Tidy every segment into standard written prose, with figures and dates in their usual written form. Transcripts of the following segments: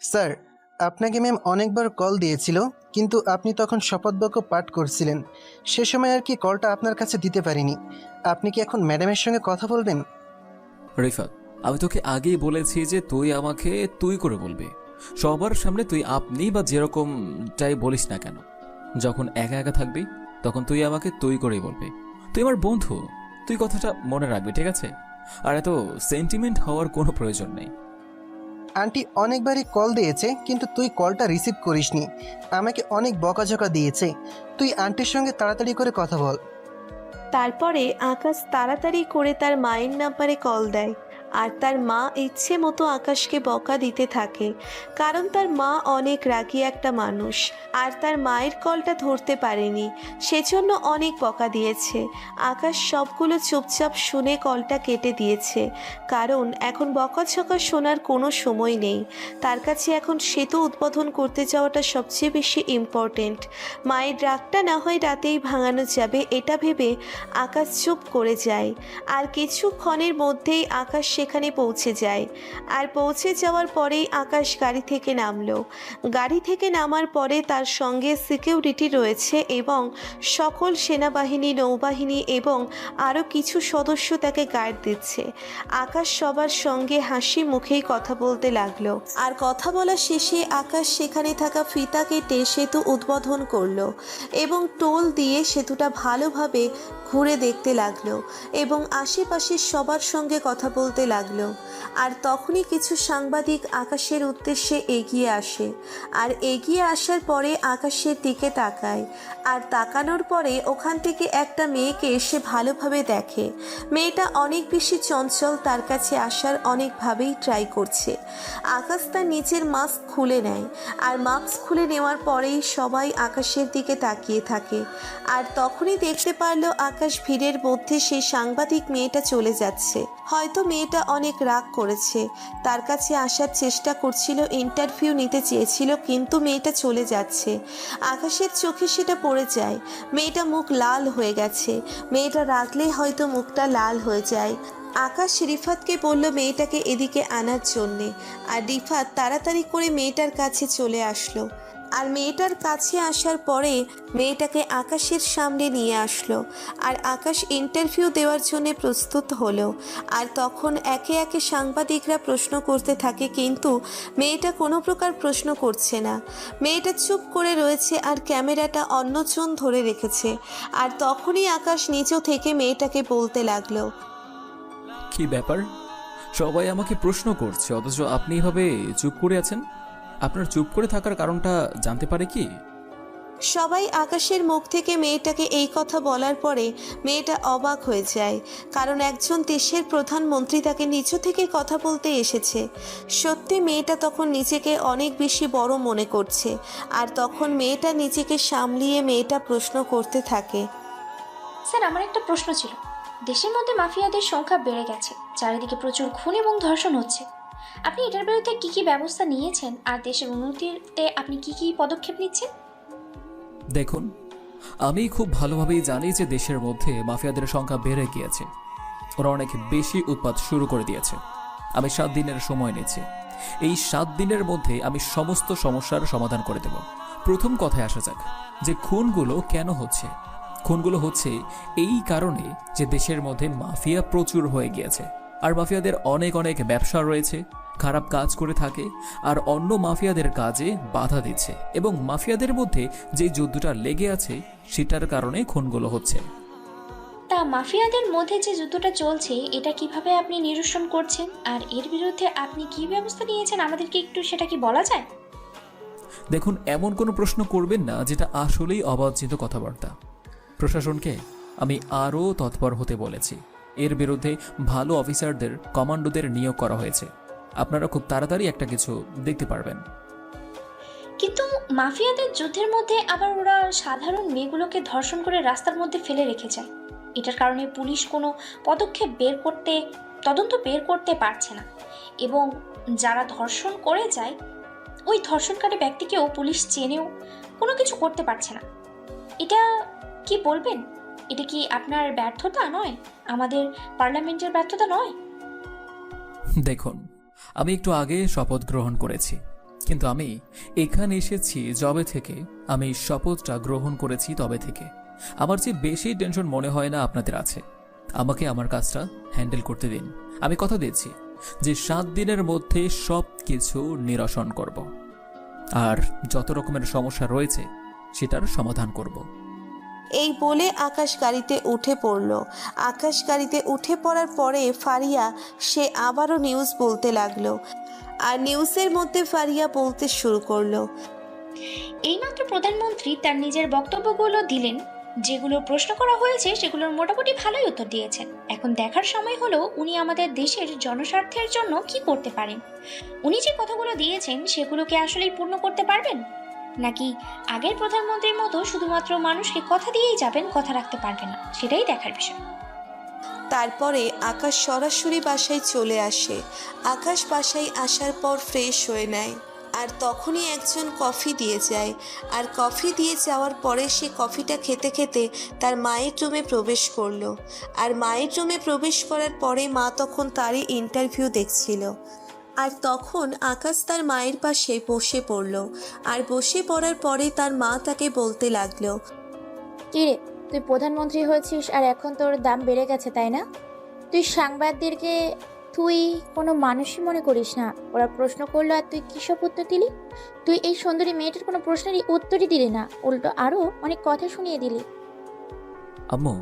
Sir, আপনাকে ma'am অনেকবার call দিয়েছিল, কিন্তু আপনি তখন শপথবাক্য পাঠ করছিলেন। সে সময় আর কি কলটা আপনার কাছে দিতে পারিনি। আপনি কি এখন ম্যাডামের সঙ্গে কথা বলবেন? রিফাত, আমি তোকে আগেই বলেছি যে তুই আমাকে তুই করে বলবি। সবার সামনে তুই আপনি বা যেরকমটাই বলিস না কেন, যখন একা একা থাকবি তখন তুই আমাকে তুই করেই বলবি। তুই আমার বন্ধু, তুই কথাটা মনে রাখবি, ঠিক আছে? আর এত সেন্টিমেন্ট হওয়ার কোনো প্রয়োজন নেই। আন্টি অনেকবারই কল দিয়েছে, কিন্তু তুই কলটা রিসিভ করিসনি। আমাকে অনেক বকাঝকা দিয়েছে। তুই আন্টির সঙ্গে তাড়াতাড়ি করে কথা বল। তারপরে আকাশ তাড়াতাড়ি করে তার মায়ের নাম্বারে কল দেয়। আর তার মা ইচ্ছে মতো আকাশকে বকা দিতে থাকে, কারণ তার মা অনেক রাগী একটা মানুষ। আর তার মায়ের কলটা ধরতে পারেনি, সেজন্য অনেক বকা দিয়েছে। আকাশ সবগুলো চুপচাপ শুনে কলটা কেটে দিয়েছে, কারণ এখন বকাঝকা শোনার কোনো সময় নেই। তার কাছে এখন সেতু উদ্বোধন করতে যাওয়াটা সবচেয়ে বেশি ইম্পর্টেন্ট। মায়ের রাগটা না হয় রাতেই ভাঙানো যাবে, এটা ভেবে আকাশ চুপ করে যায়। আর কিছুক্ষণের মধ্যেই আকাশ সেখানে পৌঁছে যায়। আর পৌঁছে যাওয়ার পরেই আকাশ গাড়ি থেকে নামলো। গাড়ি থেকে নামার পরে তার সঙ্গে সিকিউরিটি রয়েছে এবং সকল সেনাবাহিনী, নৌবাহিনী এবং আরও কিছু সদস্য তাকে গার্ড দিচ্ছে। আকাশ সবার সঙ্গে হাসি মুখেই কথা বলতে লাগলো। আর কথা বলা শেষে আকাশ সেখানে থাকা ফিতা কেটে সেতু উদ্বোধন করলো এবং টোল দিয়ে সেতুটা ভালোভাবে ঘুরে দেখতে লাগলো এবং আশেপাশের সবার সঙ্গে কথা বলতে লাগলো। আর তখনই কিছু সাংবাদিক আকাশের উদ্দেশ্যে এগিয়ে আসে। আর এগিয়ে আসার পরে আকাশের দিকে তাকায়। আর তাকানোর পরে ওখান থেকে একটা মেয়েকে এসে ভালোভাবে দেখে। মেয়েটা অনেক বেশি চঞ্চল, তার কাছে আসার অনেকভাবেই ট্রাই করছে। আকাশ তার নিচের মাস্ক খুলে নেয়। আর মাস্ক খুলে নেওয়ার পরেই সবাই আকাশের দিকে তাকিয়ে থাকে। আর তখনই দেখতে পারলো আকাশ ভিড়ের মধ্যে সেই সাংবাদিক মেয়েটা চলে যাচ্ছে। হয়তো মেয়েটা অনেক রাগ করেছে, তার কাছে আসার চেষ্টা করছিল, ইন্টারভিউ নিতে চেয়েছিল, কিন্তু মেয়েটা চলে যাচ্ছে। আকাশের চোখে সেটা পড়ে যায়। মেয়েটা মুখ লাল হয়ে গেছে। মেয়েটা রাগলে হয়তো মুখটা লাল হয়ে যায়। আকাশ রিফাতকে বলল মেয়েটাকে এদিকে আনার জন্যে। আর রিফাত তাড়াতাড়ি করে মেয়েটার কাছে চলে আসলো। আর মেয়েটার কাছে আসার পরে মেয়েটাকে আকাশের সামনে নিয়ে আসলো। আর আকাশ ইন্টারভিউ দেওয়ার জন্য প্রস্তুত হলো। আর তখন একে একে সাংবাদিকরা প্রশ্ন করতে থাকে, কিন্তু মেয়েটা কোনো প্রকার প্রশ্ন করছে না। মেয়েটা চুপ করে রয়েছে আর ক্যামেরাটা অন্যজন ধরে রেখেছে। আর তখনই আকাশ নিচু থেকে মেয়েটাকে বলতে লাগলো, কি ব্যাপার? সবাই আমাকে প্রশ্ন করছে, অথচ আপনি এভাবে চুপ করে আছেন। আপনার চুপ করে থাকার কারণটা জানতে পারে কি? সবাই আকাশের মুখ থেকে মেয়েটাকে এই কথা বলার পরে মেয়েটা অবাক হয়ে যায়, কারণ একজন দেশের প্রধানমন্ত্রী তাকে নিচু থেকে কথা বলতে এসেছে। সত্যি মেয়েটা তখন নিজেকে অনেক বেশি বড় মনে করছে। আর তখন মেয়েটা নিজেকে সামলিয়ে মেয়েটা প্রশ্ন করতে থাকে, স্যার, আমার একটা প্রশ্ন ছিল। দেশের মধ্যে মাফিয়াদের সংখ্যা বেড়ে গেছে, চারিদিকে প্রচুর খুন এবং ধর্ষণ হচ্ছে। আপনি এটার বিরুদ্ধে কি কি ব্যবস্থা নিয়েছেন, আর দেশের উন্নতিতে আপনি কি কি পদক্ষেপ নিচ্ছেন? দেখুন, আমি খুব ভালোভাবেই জানি যে দেশের মধ্যে মাফিয়াদের সংখ্যা বেড়ে গিয়েছে। ওরা অনেক বেশি উৎপাত শুরু করে দিয়েছে। আমি 7 দিনের সময় নিচ্ছি। এই 7 দিনের মধ্যে আমি সমস্ত সমস্যার সমাধান করে দেব। প্রথম কথায় আসা যাক, যে খুনগুলো কেন হচ্ছে। খুনগুলো হচ্ছে এই কারণে যে দেশের মধ্যে মাফিয়া প্রচুর হয়ে গিয়েছে। আর মাফিয়াদের অনেক অনেক ব্যবসা রয়েছে, খারাপ কাজ করে থাকে, আর অন্য মাফিয়াদের কাজে বাধা দিচ্ছে। এবং মাফিয়াদের মধ্যে যে যুদ্ধটা লেগে আছে সেটার কারণে খুনগুলো হচ্ছে। তা মাফিয়াদের মধ্যে যে যুদ্ধটা চলছে, এটা কিভাবে আপনি নিরসন করছেন, আর এর বিরুদ্ধে আপনি কি ব্যবস্থা নিয়েছেন, আমাদেরকে একটু সেটা কি বলা যায়? দেখুন, এমন কোনো প্রশ্ন করবেন না যেটা আসলেই অবাঞ্ছিত কথাবার্তা। প্রশাসনকে আমি আরও তৎপর হতে বলেছি। এর বিরুদ্ধে ভালো অফিসারদের, কমান্ডোদের নিয়োগ করা হয়েছে। আপনারা খুব তাড়াতাড়ি একটা কিছু দেখতে পারবেন। কিন্তু মাফিয়াদের যুদ্ধের মধ্যে আবার ওরা সাধারণ মেয়েগুলোকে ধর্ষণ করে রাস্তার মধ্যে ফেলে রেখে যায়। এটার কারণে পুলিশ কোনো পদক্ষেপ তদন্ত বের করতে পারছে না, এবং যারা ধর্ষণ করে যায় ওই ধর্ষণকারী ব্যক্তিকেও পুলিশ চেনেও কোনো কিছু করতে পারছে না। এটা কি বলবেন? এটা কি আপনার ব্যর্থতা নয়, আমাদের পার্লামেন্টের ব্যর্থতা নয়? দেখুন, আমি একটু আগে শপথ গ্রহণ করেছি, কিন্তু আমি এখানে এসেছি যবে থেকে আমি শপথটা গ্রহণ করেছি তবে থেকে আমার চেয়ে বেশি টেনশন মনে হয় না আপনাদের আছে। আমাকে আমার কাজটা হ্যান্ডেল করতে দিন। আমি কথা দিচ্ছি যে 7 দিনের মধ্যে সব কিছু নিরসন করব, আর যত রকমের সমস্যা রয়েছে সেটার সমাধান করব। এই বলে আকাশ গাড়িতে উঠে পড়ল। আকাশ গাড়িতে উঠে পড়ার পরে ফারিয়া সে আবারও নিউজ বলতে লাগলো। আর নিউজের মধ্যে ফারিয়া বলতে শুরু করলো। এইমাত্র প্রধানমন্ত্রী তার নিজের বক্তব্যগুলো দিলেন। যেগুলো প্রশ্ন করা হয়েছে সেগুলোর মোটামুটি ভালোই উত্তর দিয়েছেন। এখন দেখার সময় হলো উনি আমাদের দেশের জনস্বার্থের জন্য কি করতে পারেন। উনি যে কথাগুলো দিয়েছেন সেগুলোকে আসলেই পূর্ণ করতে পারবেন, নাকি আগের প্রধানমন্ত্রীর মতো শুধুমাত্র মানুষকে কথা দিয়েই যাবেন, কথা রাখতে পারবেন না, সেটাই দেখার বিষয়। তারপরে আকাশ সরাসরি বাসায় চলে আসে। আকাশ বাসায় আসার পর ফ্রেশ হয়ে নেয়, আর তখনই একজন কফি দিয়ে যায়। আর কফি দিয়ে যাওয়ার পরে সে কফিটা খেতে খেতে তার মায়ের রুমে প্রবেশ করলো। আর মায়ের রুমে প্রবেশ করার পরে মা তখন তারই ইন্টারভিউ দেখছিল। আর তখন আকাশ তার মায়ের পাশে বসে পড়ল। আর বসে পড়ার পরে তার মা তাকে বলতে লাগলো, কিরে, তুই প্রধানমন্ত্রী হয়েছিস আর এখন তোর দাম বেড়ে গেছে, তাই না? তুই সাংবাদিকদেরকে তুই কোনো মানুষই মনে করিস না। ওরা প্রশ্ন করলো আর তুই কী সব উত্তর দিলি? তুই এই সুন্দরী মেয়েটার কোনো প্রশ্নেরই উত্তরই দিলি না, উল্টো আরও অনেক কথা শুনিয়ে দিলি। আম্মু,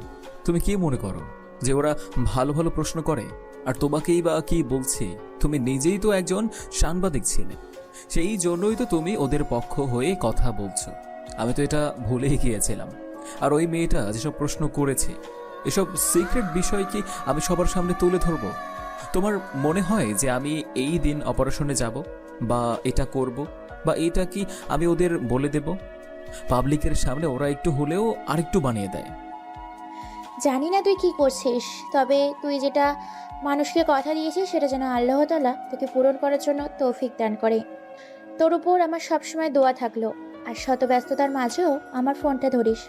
তুমি কি মনে করো যে ওরা ভালো ভালো প্রশ্ন করে? আর তোমাকেই বা কি বলছি? তুমি নিজেই তো একজন সাংবাদিক ছিলে, সেই জন্যই তো তুমি ওদের পক্ষ হয়ে কথা বলছো। আমি তো এটা ভুলেই গিয়েছিলাম। আর ওই মেয়েটা যেসব প্রশ্ন করেছে, এসব সিক্রেট বিষয় কি আমি সবার সামনে তুলে ধরবো? তোমার মনে হয় যে আমি এই দিন অপারেশনে যাব, বা এটা করব, বা এটা কি আমি ওদের বলে দেব? পাবলিকের সামনে ওরা একটু হলেও আরেকটু বানিয়ে দেয়। জানি না তুই কি করছিস, তবে তুই যেটা মানুষকে কথা দিয়েছিস সেটা যেন আল্লাহ তাআলা তোকে পূরণ করার জন্য তৌফিক দান করে। তোর উপর আমার সবসময় দোয়া থাকলো। আর শত ব্যস্ততার মাঝেও আমার ফোনটা ধরিস।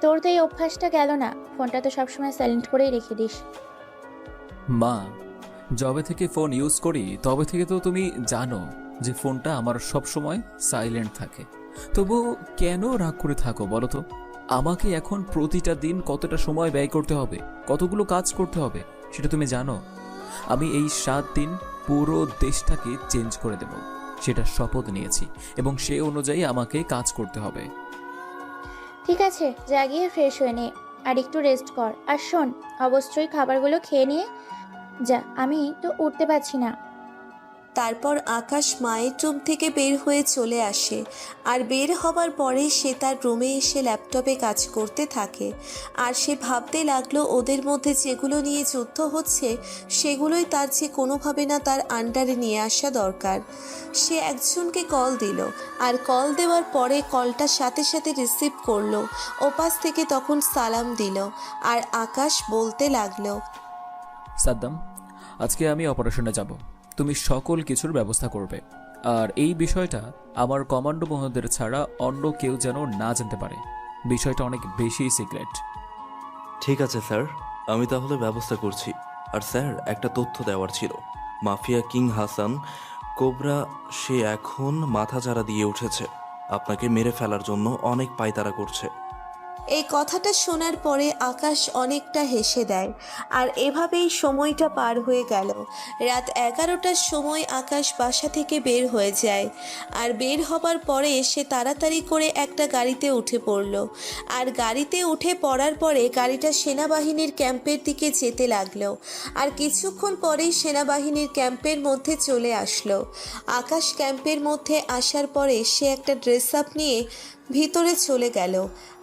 তোর তো এই অভ্যাসটা গেল না, ফোনটা তো সবসময় সাইলেন্ট করেই রেখে দিস। মা, যবে থেকে ফোন ইউজ করি তবে থেকে তো তুমি জানো যে ফোনটা আমার সব সময় সাইলেন্ট থাকে। তবু কেন রাগ করে থাকো বলো তো? আমাকে এখন প্রতিটা দিন কতটা সময় ব্যয় করতে হবে, কতগুলো কাজ করতে হবে সেটা তুমি জানো। আমি এই 7 দিন পুরো দেশটাকে চেঞ্জ করে দেব, সেটা শপথ নিয়েছি, এবং সে অনুযায়ী আমাকে কাজ করতে হবে। ঠিক আছে, যা গিয়ে ফ্রেশ হয়ে নে আর একটু রেস্ট কর। আর শোন, অবশ্যই খাবারগুলো খেয়ে নিয়ে যা, আমি তো উঠতে পারছি না। তারপর আকাশ মায়ের রুম থেকে বের হয়ে চলে আসে। আর বের হবার পরে সে তার রুমে এসে ল্যাপটপে কাজ করতে থাকে। আর সে ভাবতে লাগলো ওদের মধ্যে যেগুলো নিয়ে যুদ্ধ হচ্ছে সেগুলোই তার যে কোনোভাবে না তার আন্ডারে নিয়ে আসা দরকার। সে একজনকে কল দিল, আর কল দেওয়ার পরে কলটার সাথে সাথে রিসিভ করলো। ওপাশ থেকে তখন সালাম দিল। আর আকাশ বলতে লাগলো, সাদ্দাম, আজকে আমি অপারেশনে যাব, তুমি সকল কিছুর ব্যবস্থা করবে। আর এই বিষয়টা আমার কমান্ডো মহোদয়ের ছাড়া অন্য কেউ যেন না জানতে পারে। বিষয়টা অনেক বেশি সিক্রেট। ঠিক আছে স্যার, আমি তাহলে ব্যবস্থা করছি। আর স্যার, একটা তথ্য দেওয়ার ছিল। মাফিয়া কিং হাসান কোবরা, সে এখন মাথাচাড়া দিয়ে উঠেছে। আপনাকে মেরে ফেলার জন্য অনেক পায়তারা করছে। এই কথাটা শোনার পরে আকাশ অনেকটা হেসে দেয়। আর এভাবেই সময়টা পার হয়ে গেল। রাত 11টার সময় আকাশ বাসা থেকে বের হয়ে যায়। আর বের হবার পরে সে তাড়াতাড়ি করে একটা গাড়িতে উঠে পড়ল। আর গাড়িতে উঠে পড়ার পরে গাড়িটা সেনাবাহিনীর ক্যাম্পের দিকে যেতে লাগলো। আর কিছুক্ষণ পরেই সেনাবাহিনীর ক্যাম্পের মধ্যে চলে আসলো। আকাশ ক্যাম্পের মধ্যে আসার পরে সে একটা ড্রেস আপ নিয়ে ভিতরে চলে গেল।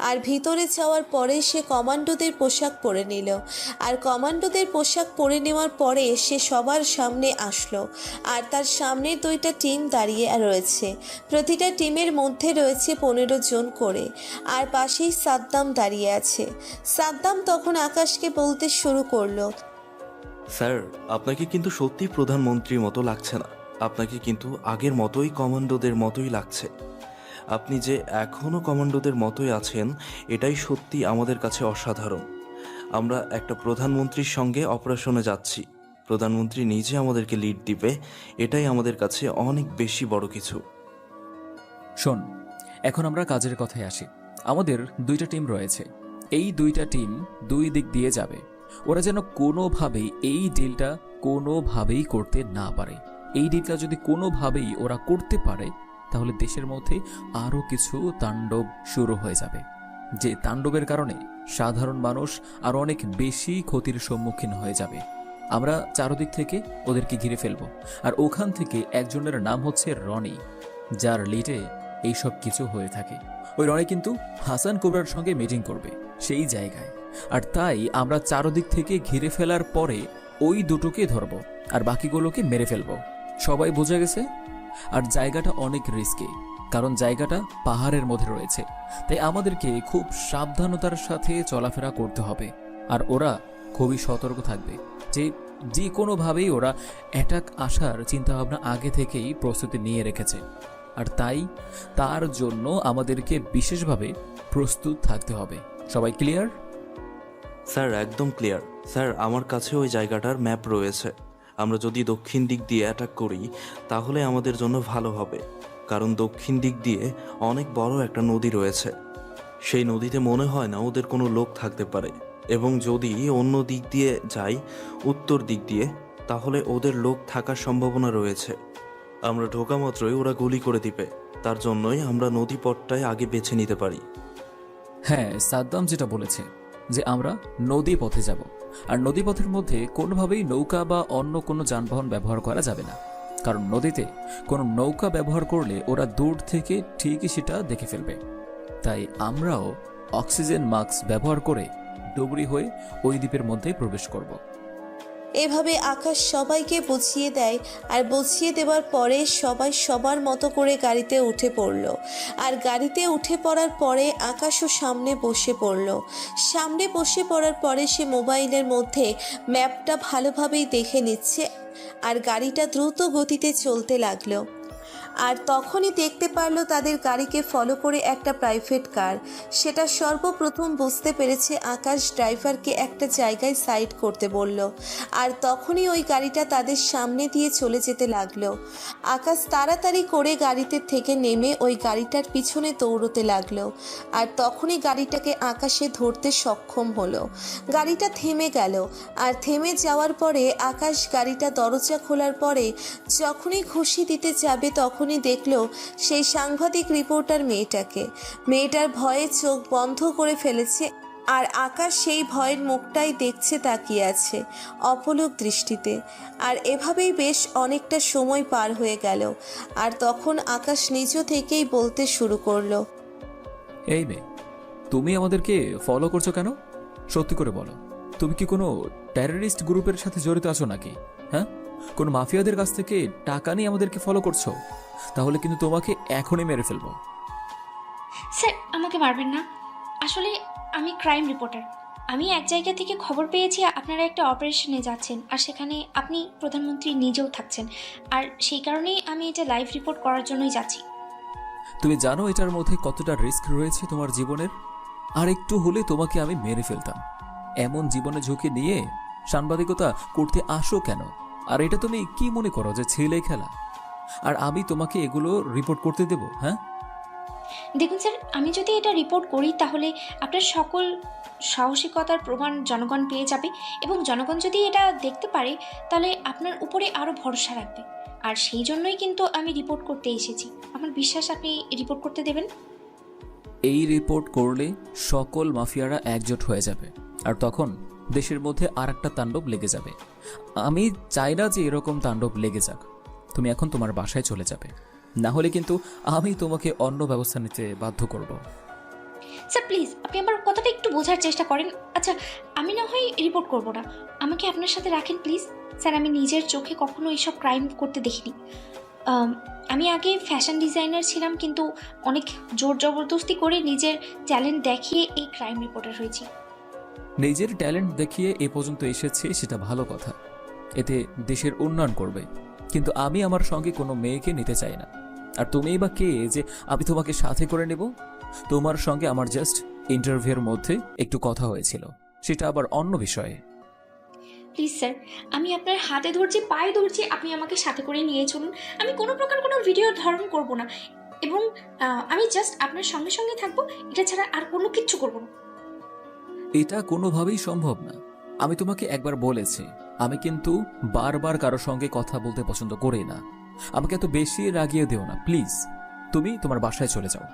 আর ভিতরে যাওয়ার পরে সে কমান্ডোদের পোশাক পরে নিল। আর কমান্ডোদের পোশাক পরে নেওয়ার পরে সে সবার সামনে আসলো। আর তার সামনে 2টা টিম দাঁড়িয়ে রয়েছে। প্রতিটা টিমের মধ্যে রয়েছে 15 জন করে। আর পাশেই সাদ্দাম দাঁড়িয়ে আছে। সাদ্দাম তখন আকাশকে বলতে শুরু করলো, স্যার, আপনাকে কিন্তু সত্যি প্রধানমন্ত্রীর মতো লাগছে না। আপনাকে কিন্তু আগের মতোই কমান্ডোদের মতোই লাগছে। আপনি যে এখনও কমান্ডোদের মতোই আছেন, এটাই সত্যি আমাদের কাছে অসাধারণ। আমরা একটা প্রধানমন্ত্রীর সঙ্গে অপারেশনে যাচ্ছি। প্রধানমন্ত্রী নিজে আমাদেরকে লিড দিবে, এটাই আমাদের কাছে অনেক বেশি বড় কিছু। শোন, এখন আমরা কাজের কথায় আসি। আমাদের 2টা টিম রয়েছে। এই 2টা টিম 2 দিক দিয়ে যাবে। ওরা যেন কোনোভাবেই এই ডিলটা কোনোভাবেই করতে না পারে। এই ডিলটা যদি কোনোভাবেই ওরা করতে পারে, তাহলে দেশের মধ্যে আরও কিছু তাণ্ডব শুরু হয়ে যাবে, যে তাণ্ডবের কারণে সাধারণ মানুষ আরও অনেক বেশি ক্ষতির সম্মুখীন হয়ে যাবে। আমরা চারদিক থেকে ওদেরকে ঘিরে ফেলব, আর ওখান থেকে একজনের নাম হচ্ছে রনি, যার লিডে এইসব কিছু হয়ে থাকে। ওই রনি কিন্তু হাসান কোবরার সঙ্গে মিটিং করবে সেই জায়গায়। আর তাই আমরা চারদিক থেকে ঘিরে ফেলার পরে ওই দুটোকে ধরব আর বাকিগুলোকে মেরে ফেলব। সবাই বোঝা গেছে? আর জায়গাটা অনেক রিস্কি, কারণ জায়গাটা পাহাড়ের মধ্যে রয়েছে, তাই আমাদেরকে খুব সাবধানতার সাথে চলাফেরা করতে হবে। আর ওরা খুবই সতর্ক থাকবে যে কোনোভাবেই ওরা অ্যাটাক আসার চিন্তাভাবনা আগে থেকেই প্রস্তুতি নিয়ে রেখেছে। আর তাই তার জন্য আমাদেরকে বিশেষভাবে প্রস্তুত থাকতে হবে। সবাই ক্লিয়ার? স্যার একদম ক্লিয়ার। স্যার আমার কাছে ওই জায়গাটার ম্যাপ রয়েছে। আমরা যদি দক্ষিণ দিক দিয়ে অ্যাটাক করি তাহলে আমাদের জন্য ভালো হবে, কারণ দক্ষিণ দিক দিয়ে অনেক বড় একটা নদী রয়েছে। সেই নদীতে মনে হয় না ওদের কোনো লোক থাকতে পারে, এবং যদি অন্য দিক দিয়ে যাই, উত্তর দিক দিয়ে, তাহলে ওদের লোক থাকার সম্ভাবনা রয়েছে। আমরা ঢোকা মাত্রই ওরা গুলি করে দিবে, তার জন্যই আমরা নদী পথটাই আগে বেছে নিতে পারি। হ্যাঁ, সাদ্দাম যেটা বলেছে যে আমরা নদী পথে যাব, আর নদী পথের মধ্যে কোনোভাবেই নৌকা বা অন্য কোনো যানবাহন ব্যবহার করা যাবে না, কারণ নদীতে কোনো নৌকা ব্যবহার করলে ওরা দূর থেকে ঠিকই সেটা দেখে ফেলবে। তাই আমরাও অক্সিজেন মাস্ক ব্যবহার করে ডুবুরি হয়ে ওই দ্বীপের মধ্যে প্রবেশ করব। এভাবে আকাশ সবাইকে বুঝিয়ে দেয়, আর বুঝিয়ে দেওয়ার পরে সবাই সবার মতো করে গাড়িতে উঠে পড়ল। আর গাড়িতে উঠে পড়ার পরে আকাশও সামনে বসে পড়ল। সামনে বসে পড়ার পরে সে মোবাইলের মধ্যে ম্যাপটা ভালোভাবেই দেখে নিচ্ছে, আর গাড়িটা দ্রুত গতিতে চলতে লাগলো। আর তখনই দেখতে পারলো তাদের গাড়িকে ফলো করে একটা প্রাইভেট কার। সেটা সর্বপ্রথম বুঝতে পেরেছে আকাশ ড্রাইভারকে একটা জায়গায় সাইড করতে বলল, আর তখনই ওই গাড়িটা তাদের সামনে দিয়ে চলে যেতে লাগলো। আকাশ তাড়াতাড়ি করে গাড়িতে থেকে নেমে ওই গাড়িটার পিছনে দৌড়তে লাগলো, আর তখনই গাড়িটাকে আকাশে ধরতে সক্ষম হলো। গাড়িটা থেমে গেল, আর থেমে যাওয়ার পরে আকাশ গাড়িটা দরজা খোলার পরে যখনই ঘুষি দিতে যাবে তখনই দেখলো সেই সাংবাদিক রিপোর্টার মেয়েটাকে। মেয়েটার ভয়ে চোখ বন্ধ করে ফেলেছে, আর আকাশ সেই ভয়ের মুখটাই দেখছে, তাকিয়ে আছে অপলক দৃষ্টিতে। আর এভাবেই বেশ অনেকটা সময় পার হয়ে গেল, আর তখন আকাশ নিজ থেকেই বলতে শুরু করলো, এই মেয়ে, তুমি আমাদেরকে ফলো করছো কেন? সত্যি করে বলো, তুমি কি কোনো টেররিস্ট গ্রুপের সাথে জড়িত আছো নাকি? হ্যাঁ, কোনো মাফিয়াদের কাছ থেকে টাকা নিয়ে আমাদেরকে ফলো করছো? তাহলে কিন্তু তোমাকে এখনই মেরে ফেলবো। স্যার আমাকে মারবেন না, আসলে আমি ক্রাইম রিপোর্টার। আমি এক জায়গা থেকে খবর পেয়েছি আপনারা একটা অপারেশনে যাচ্ছেন, আর সেখানে আপনি প্রধানমন্ত্রী নিজেও থাকছেন, আর সেই কারণেই আমি এটা লাইভ রিপোর্ট করার জন্যই যাচ্ছি। তুমি জানো এটার মধ্যে কতটা রিস্ক রয়েছে তোমার জীবনের? আর একটু হলে তোমাকে আমি মেরে ফেলতাম। এমন জীবনে ঝুঁকি নিয়ে সাংবাদিকতা করতে আসো কেন? আর এটা তুমি কি মনে করো যে ছেলে খেলা? আর আমি তোমাকে এগুলো রিপোর্ট করতে দেব? হ্যাঁ, দেখুন স্যার, আমি যদি এটা রিপোর্ট করি তাহলে আপনার সকল সাহসিকতার প্রমাণ জনগণ পেয়ে যাবে, এবং জনগণ যদি এটা দেখতে পারে তাহলে আপনার উপরে আরও ভরসা রাখবে। আর সেই জন্যই কিন্তু আমি রিপোর্ট করতে এসেছি। আমার বিশ্বাস আপনি রিপোর্ট করতে দেবেন। এই রিপোর্ট করলে সকল মাফিয়ারা একজোট হয়ে যাবে, আর তখন দেশের মধ্যে আর একটা তাণ্ডব লেগে যাবে। আমি চাই না যে এরকম তাণ্ডব লেগে যাক। তুমি এখন তোমার বাসায় চলে যাবে, না হলে কিন্তু আমি তোমাকে অন্য ব্যবস্থা নিতে বাধ্য করব। স্যার প্লিজ, আপনি আমার কথাটা একটু বোঝার চেষ্টা করেন। আচ্ছা, আমি না হয় রিপোর্ট করব না, আমাকে আপনার সাথে রাখেন প্লিজ। স্যার আমি নিজের চোখে কখনো এইসব ক্রাইম করতে দেখিনি। আমি আগে ফ্যাশন ডিজাইনার ছিলাম, কিন্তু অনেক জোর জবরদস্তি করে নিজের ট্যালেন্ট দেখিয়ে এই ক্রাইম রিপোর্টার হয়েছি। নিজের ট্যালেন্ট দেখিয়ে এ পর্যন্ত এসেছে, সেটা ভালো কথা, এতে দেশের উন্নয়ন করবে। কিন্তু আমি আমার সঙ্গে কোনো মেয়েকে নিতে চাই না। আর তুমিই বা কে যে আমি তোমাকে সাথে করে নেব? তোমার সঙ্গে আমার জাস্ট ইন্টারভিউর মধ্যে একটু কথা হয়েছিল, সেটা আবার অন্য বিষয়ে। প্লিজ স্যার, আমি আপনার হাতে ধরছি, পায়ে ধরছি, আপনি আমাকে সাথে করে নিয়ে চলুন। আমি কোনো প্রকার কোনো ভিডিও ধারণ করব না, এবং আমি জাস্ট আপনার সঙ্গে সঙ্গে থাকবো, এটা ছাড়া আর কোনো কিচ্ছু করবো না। এটা কোনোভাবেই সম্ভব না। আমি তোমাকে একবার বলেছি, আমি কিন্তু বারবার কারোর সঙ্গে কথা বলতে পছন্দ করি না। আমাকে এত বেশি রাগিয়ে দিও না প্লিজ। তুমি তোমার বাসায় চলে যাও।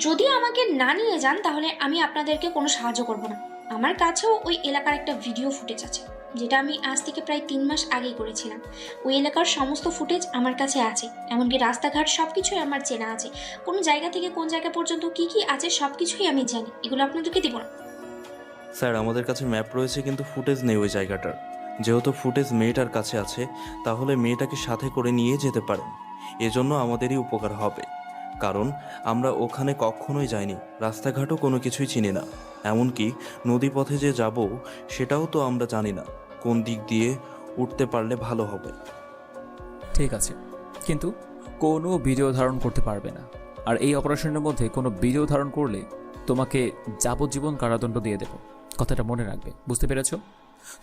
যদি আমাকে না নিয়ে যান তাহলে আমি আপনাদেরকে কোনো সাহায্য করব না। আমার কাছেও ওই এলাকার একটা ভিডিও ফুটেজ আছে, যেটা আমি আজ থেকে প্রায় 3 মাস আগেই করেছিলাম। ওই এলাকার সমস্ত ফুটেজ আমার কাছে আছে, এমনকি রাস্তাঘাট সব কিছুই আমার চেনা আছে। কোনো জায়গা থেকে কোন জায়গা পর্যন্ত কি কি আছে সব কিছুই আমি জানি। এগুলো আপনাদেরকে দিব না। স্যার, আমাদের কাছে ম্যাপ রয়েছে কিন্তু ফুটেজ নেই ওই জায়গাটার। যেহেতু ফুটেজ মেয়েটার কাছে আছে, তাহলে মেয়েটাকে সাথে করে নিয়ে যেতে পারেন। এজন্য আমাদেরই উপকার হবে, কারণ আমরা ওখানে কখনোই যাইনি, রাস্তাঘাটও কোনো কিছুই চিনি না। এমনকি নদীপথে যে যাব সেটাও তো আমরা জানি না। কোন দিক দিয়ে উঠতে পারলে ভালো হবে। ঠিক আছে, কিন্তু কোনো ভিডিও ধারণ করতে পারবে না। আর এই অপারেশনের মধ্যে কোনো ভিডিও ধারণ করলে তোমাকে যাবজ্জীবন কারাদণ্ড দিয়ে দেব। কথাটা মনে রাখবে, বুঝতে পেরেছো?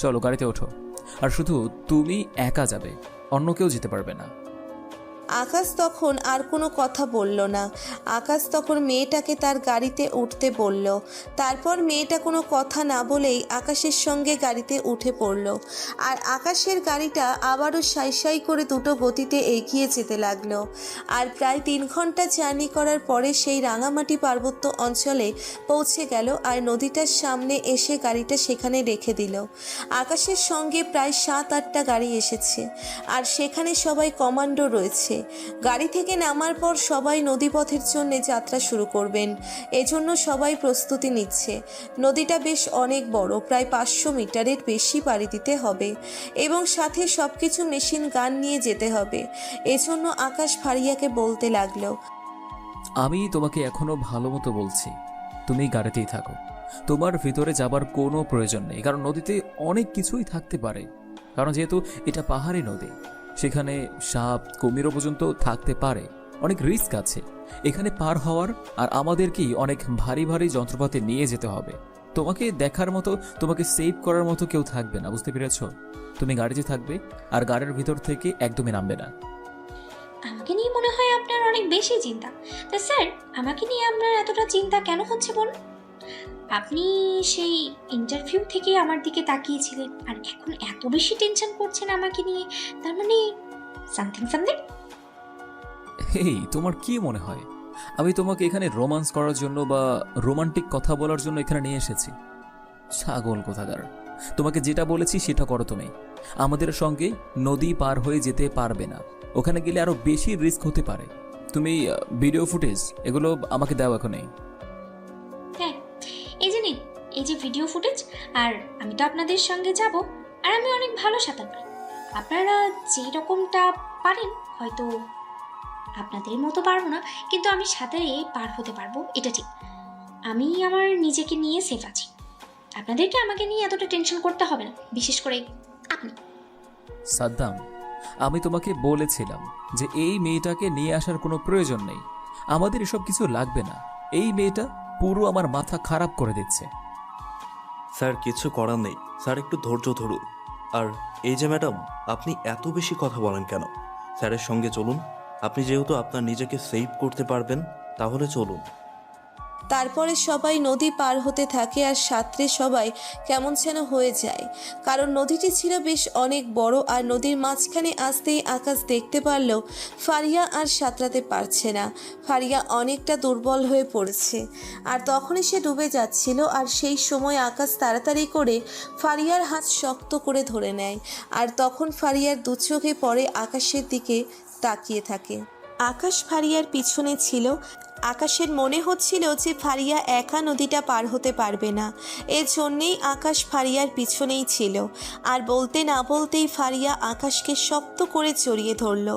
চলো গাড়িতে ওঠো। আর শুধু তুমি একা যাবে, অন্য কেউ যেতে পারবে না। আকাশ তখন আর কোনো কথা বলল না। আকাশ তখন মেয়েটাকে তার গাড়িতে উঠতে বলল। তারপর মেয়েটা কোনো কথা না বলেই আকাশের সঙ্গে গাড়িতে উঠে পড়ল। আর আকাশের গাড়িটা আবারও সাই সাই করে দ্রুত গতিতে এগিয়ে যেতে লাগলো। আর প্রায় 3 ঘন্টা জার্নি করার পরে সেই রাঙামাটি পার্বত্য অঞ্চলে পৌঁছে গেল। আর নদীটার সামনে এসে গাড়িটা সেখানে রেখে দিল। আকাশের সঙ্গে প্রায় 7-8টা গাড়ি এসেছে, আর সেখানে সবাই কমান্ডো রয়েছে। গাড়ি থেকে নামার পর সবাই নদীপথের জন্য যাত্রা শুরু করবেন, এজন্য সবাই প্রস্তুতি নিচ্ছে। নদীটা বেশ অনেক বড়, প্রায় 500 মিটারের বেশি পাড়ি দিতে হবে, এবং সাথে সবকিছু মেশিন গান নিয়ে যেতে হবে। এজন্য আকাশ ফারিয়াকে বলতে লাগলো, আমি তোমাকে এখনো ভালো মতো বলছি, তুমি গাড়িতেই থাকো। তোমার ভিতরে যাবার কোনো প্রয়োজন নেই, কারণ নদীতে অনেক কিছুই থাকতে পারে। কারণ যেহেতু এটা পাহাড়ি নদী, সেখানে সাপ কুমিরও পর্যন্ত থাকতে পারে। অনেক রিস্ক আছে এখানে পার হওয়ার। আর আমাদেরকেই অনেক ভারী ভারী যন্ত্রপাতি নিয়ে যেতে হবে। তোমাকে দেখার মতো, তোমাকে সেভ করার মতো কেউ থাকবে না, বুঝতে পেরেছ? তুমি গাড়িতে থাকবে আর গাড়ির ভিতর থেকে একদমই নামবে না। আমাকে নিয়ে মনে হয় আপনার অনেক বেশি চিন্তা। তা স্যার, আমাকে নিয়ে আপনার এতটা চিন্তা কেন হচ্ছে বলুন? আপনি সেই ইন্টারভিউ থেকে আমার দিকে তাকিয়েছিলেন, আর এখন এত বেশি টেনশন করছেন আমাকে নিয়ে, তার মানে সামথিং। এই তোমার কি মনে হয় আমি তোমাকে এখানে রোমান্স করার জন্য বা রোমান্টিক কথা বলার জন্য এখানে নিয়ে এসেছি? ছাগল কোথাকার। তোমাকে যেটা বলেছি সেটা করো। তুমি আমাদের সঙ্গে নদী পার হয়ে যেতে পারবে না, ওখানে গেলে আরো বেশি রিস্ক হতে পারে। তুমি ভিডিও ফুটেজ এগুলো আমাকে দাও এখনই। হ্যাঁ, এই যে নিন, এই যে ভিডিও ফুটেজ। আর আমি তো আপনাদের সঙ্গে যাব, আর আমি অনেক ভালো সাঁতার পারি। আপনারা যেই রকমটা পারেন, হয়তো আপনাদের মতো পারবো না, কিন্তু আমি সাঁতারে পার হতে পারবো, এটা ঠিক। আমি আমার নিজেকে নিয়ে সেফ আছি, আপনাদেরকে আমাকে নিয়ে এতটা টেনশন করতে হবে না, বিশেষ করে আপনি। সাদ্দাম, আমি তোমাকে বলেছিলাম যে এই মেয়েটাকে নিয়ে আসার কোনো প্রয়োজন নেই, আমাদের এসব কিছু লাগবে না। এই মেয়েটা পুরো আমার মাথা খারাপ করে দিচ্ছে। স্যার, কিছু করার নেই। স্যার, একটু ধৈর্য ধরুন। আর এই যে ম্যাডাম, আপনি এত বেশি কথা বলেন কেন? স্যারের সঙ্গে চলুন। আপনি যেহেতু আপনার নিজেকে সেভ করতে পারবেন, তাহলে চলুন। তারপরে সবাই নদী পার হতে থাকে, আর সাঁতরে সবাই কেমন যেন হয়ে যায়, কারণ নদীটি ছিল বেশ অনেক বড়। আর নদীর মাঝখানে আসতেই আকাশ দেখতে পারল ফারিয়া আর সাঁতরাতে পারছে না। ফারিয়া অনেকটা দুর্বল হয়ে পড়েছে, আর তখনই সে ডুবে যাচ্ছিল। আর সেই সময় আকাশ তাড়াতাড়ি করে ফারিয়ার হাত শক্ত করে ধরে নেয়, আর তখন ফারিয়ার দু চোখে পড়ে আকাশের দিকে তাকিয়ে থাকে। আকাশ ফারিয়ার পিছনে ছিল। আকাশের মনে হচ্ছিল যে ফারিয়া একা নদীটা পার হতে পারবে না, এর জন্যেই আকাশ ফারিয়ার পিছনেই ছিল। আর বলতে না বলতেই ফারিয়া আকাশকে শক্ত করে জড়িয়ে ধরল।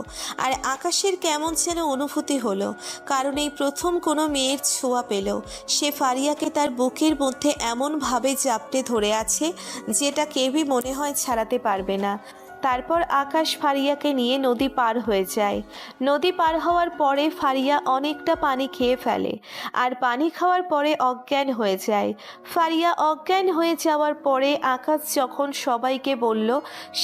আর আকাশের কেমন যেন অনুভূতি হলো, কারণ এই প্রথম কোনো মেয়ের ছোঁয়া পেল। সে ফারিয়াকে তার বুকের মধ্যে এমনভাবে জাপটে ধরে আছে, যেটা কেউই মনে হয় ছাড়াতে পারবে না। তারপর আকাশ ফারিয়াকে নিয়ে নদী পার হয়ে যায়। নদী পার হওয়ার পরে ফারিয়া অনেকটা পানি খেয়ে ফেলে আর পানি খাওয়ার পরে অজ্ঞান হয়ে যায়। ফারিয়া অজ্ঞান হয়ে যাওয়ার পরে আকাশ যখন সবাইকে বলল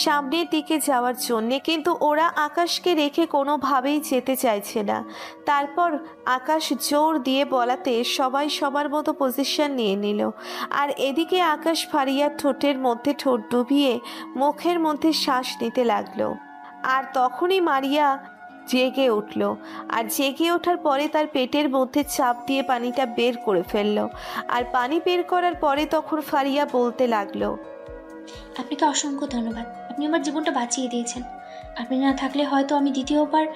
সামনের দিকে যাওয়ার জন্যে, কিন্তু ওরা আকাশকে রেখে কোনোভাবেই যেতে চাইছে না। তারপর আকাশ জোর দিয়ে বলাতে সবাই সবার মতো পজিশন নিয়ে নিল। আর এদিকে আকাশ ফারিয়ার ঠোঁটের মধ্যে ঠোঁট ডুবিয়ে মুখের মধ্যে শ্বাস নিতে লাগলো। আর তখনই মারিয়া জেগে উঠল, আর জেগে ওঠার পরে তার পেটের মধ্যে চাপ দিয়ে পানিটা বের করে ফেললো। আর পানি বের করার পরে তখন ফারিয়া বলতে লাগলো, আপনাকে অসংখ্য ধন্যবাদ। আপনি আমার জীবনটা বাঁচিয়ে দিয়েছেন। আপনি না থাকলে হয়তো আমি দ্বিতীয়বার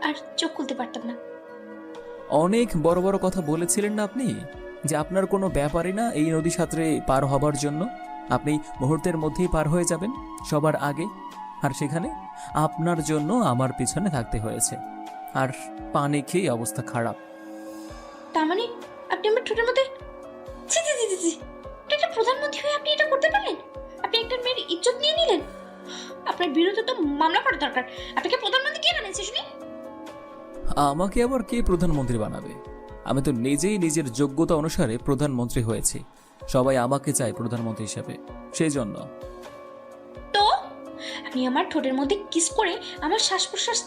আর চোখ খুলতে পারতাম না। অনেক বড় বড় কথা বলেছিলেন না আপনি, যে আপনার কোনো ব্যাপারই না এই নদী সাঁতরে পার হবার জন্য। আপনি মুহূর্তের মধ্যেই পার হয়ে যাবেন সবার আগে, আর সেখানে আপনার জন্য আমার পিছনে থাকতে হয়েছে, আর পানি খেয়ে অবস্থা খারাপ। তার মানে আপনি আমার ঠোঁটের মধ্যে ছি ছি ছি ছি ছি। আপনি একটা প্রধানমন্ত্রী হয়ে আপনি এটা করতে পারলেন? আপনি একটা মেয়ের ইজ্জত নিয়ে নিলেন। আপনার বিরুদ্ধে তো মামলা করা দরকার। আপনাকে প্রধানমন্ত্রী কে বানিয়েছে শুনি? আমাকে আবার কে প্রধানমন্ত্রী বানাবে? আমি তো নিজেই নিজের যোগ্যতা অনুসারে প্রধানমন্ত্রী হয়েছি। সবাই আমাকে চায় প্রধানমন্ত্রী হিসেবে, সেই জন্য। তো আপনি আমার ঠোঁটের মধ্যে কিস করে আমার শ্বাস প্রশ্বাস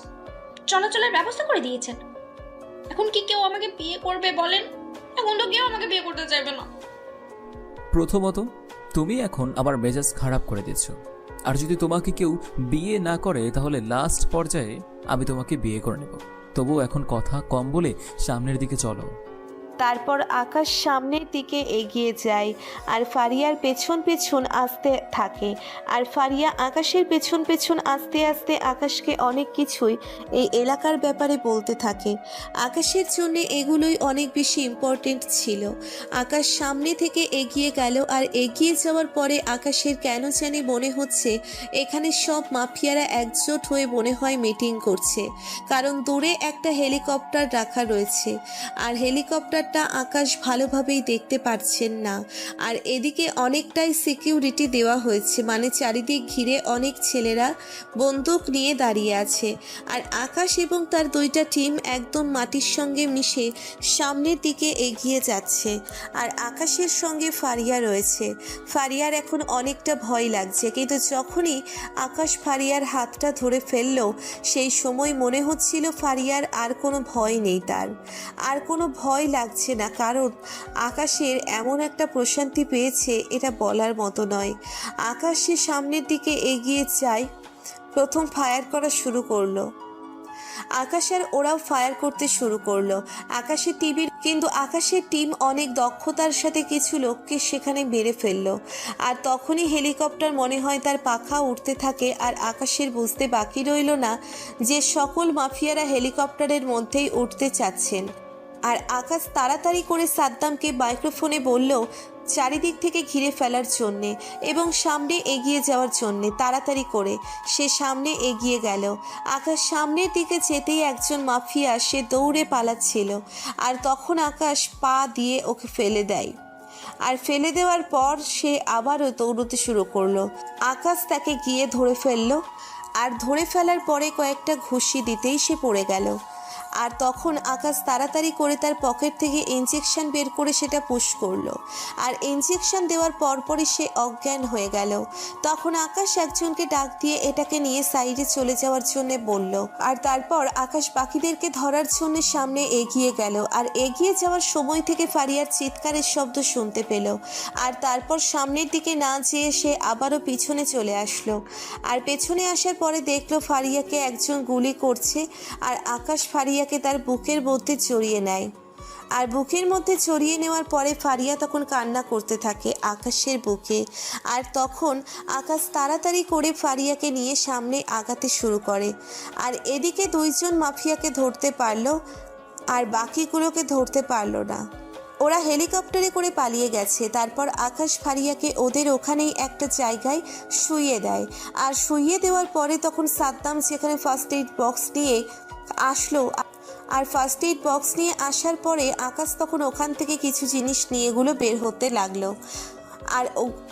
চলাচলের ব্যবস্থা করে দিয়েছেন। এখন কি কেউ আমাকে বিয়ে করবে বলেন? এখন তো কেউ আমাকে বিয়ে করতে চাইবে না। প্রথমত, তুমি এখন আবার মেজাজ খারাপ করে দিচ্ছ। আর যদি তোমাকে কেউ বিয়ে না করে তাহলে লাস্ট পর্যায়ে আমি তোমাকে বিয়ে করে নেব। তবুও এখন কথা কম বলে সামনের দিকে চলো। তারপর আকাশ সামনের দিকে এগিয়ে যায় আর ফারিয়ার পেছন পেছন আসতে থাকে। আর ফারিয়া আকাশের পেছন পেছন আস্তে আস্তে আকাশকে অনেক কিছুই এই এলাকার ব্যাপারে বলতে থাকে। আকাশের জন্য এগুলোই অনেক বেশি ইম্পর্টেন্ট ছিল। আকাশ সামনে থেকে এগিয়ে গেল, আর এগিয়ে যাওয়ার পরে আকাশের কেন জানি মনে হচ্ছে এখানে সব মাফিয়ারা একজোট হয়ে মনে হয় মিটিং করছে, কারণ দূরে একটা হেলিকপ্টার রাখা রয়েছে আর হেলিকপ্টার আকাশ ভালোভাবেই দেখতে পাচ্ছেন না। আর এদিকে অনেকটাই সিকিউরিটি দেওয়া হয়েছে, মানে চারিদিক ঘিরে অনেক ছেলেরা বন্দুক নিয়ে দাঁড়িয়ে আছে। আর আকাশ এবং তার দুইটা টিম একদম মাটির সঙ্গে মিশে সামনের দিকে এগিয়ে যাচ্ছে। আর আকাশের সঙ্গে ফারিয়া রয়েছে। ফারিয়ার এখন অনেকটা ভয় লাগছে, কিন্তু যখনই আকাশ ফারিয়ার হাতটা ধরে ফেলল সেই সময় মনে হচ্ছিল ফারিয়ার আর কোনো ভয় নেই, তার আর কোনো ভয় লাগছে না, কারণ আকাশের এমন একটা প্রশান্তি পেয়েছে এটা বলার মতো নয়। আকাশ সে সামনের দিকে এগিয়ে যায়, প্রথম ফায়ার করা শুরু করলো। আকাশ আর ওরাও ফায়ার করতে শুরু করলো কিন্তু আকাশের টিম অনেক দক্ষতার সাথে কিছু লোককে সেখানে মেরে ফেললো। আর তখনই হেলিকপ্টার মনে হয় তার পাখা উঠতে থাকে, আর আকাশের বুঝতে বাকি রইল না যে সকল মাফিয়ারা হেলিকপ্টারের মধ্যেই উঠতে চাচ্ছেন। আর আকাশ তাড়াতাড়ি করে সাদ্দামকে মাইক্রোফোনে বলল চারিদিক থেকে ঘিরে ফেলার জন্যে এবং সামনে এগিয়ে যাওয়ার জন্যে। তাড়াতাড়ি করে সে সামনে এগিয়ে গেল। আকাশ সামনের দিকে যেতেই একজন মাফিয়া সে দৌড়ে পালাচ্ছিল, আর তখন আকাশ পা দিয়ে ওকে ফেলে দেয়। আর ফেলে দেওয়ার পর সে আবারও দৌড়তে শুরু করলো। আকাশ তাকে গিয়ে ধরে ফেললো, আর ধরে ফেলার পরে কয়েকটা ঘুষি দিতেই সে পড়ে গেল। আর তখন আকাশ তাড়াতাড়ি করে তার পকেট থেকে ইনজেকশন বের করে সেটা পুশ করলো, আর ইনজেকশন দেওয়ার পরপরই সে অজ্ঞান হয়ে গেল। তখন আকাশ একজনকে ডাক দিয়ে এটাকে নিয়ে সাইডে চলে যাওয়ার জন্য বলল, আর তারপর আকাশ বাকিদেরকে ধরার জন্য সামনে এগিয়ে গেল। আর এগিয়ে যাওয়ার সময় থেকে ফারিয়ার চিৎকারের শব্দ শুনতে পেল, আর তারপর সামনের দিকে না যেয়ে সে আবারও পিছনে চলে আসলো। আর পেছনে আসার পরে দেখলো ফারিয়াকে একজন গুলি করছে, আর আকাশ ফারিয়াকে তার বুকের মধ্যে জড়িয়ে নেয়। আর বুকের মধ্যে জড়িয়ে নেওয়ার পরে ফারিয়া তখন কান্না করতে থাকে আকাশের বুকে। আর তখন আকাশ তাড়াতাড়ি করে ফারিয়াকে নিয়ে সামনে আগাতে শুরু করে। আর এদিকে দুইজন মাফিয়াকে ধরতে পারলো, আর বাকিগুলোকে ধরতে পারলো না। ওরা হেলিকপ্টারে করে পালিয়ে গেছে। তারপর আকাশ ফারিয়াকে ওদের ওখানেই একটা জায়গায় শুইয়ে দেয়। আর শুইয়ে দেওয়ার পরে তখন সাদ্দাম সেখানে ফার্স্ট এইড বক্স নিয়ে আসলো। আর ফার্স্ট এইড বক্স নিয়ে আসার পরে আকাশ তখন ওখান থেকে কিছু জিনিস নিয়ে এগুলো বের হতে লাগলো।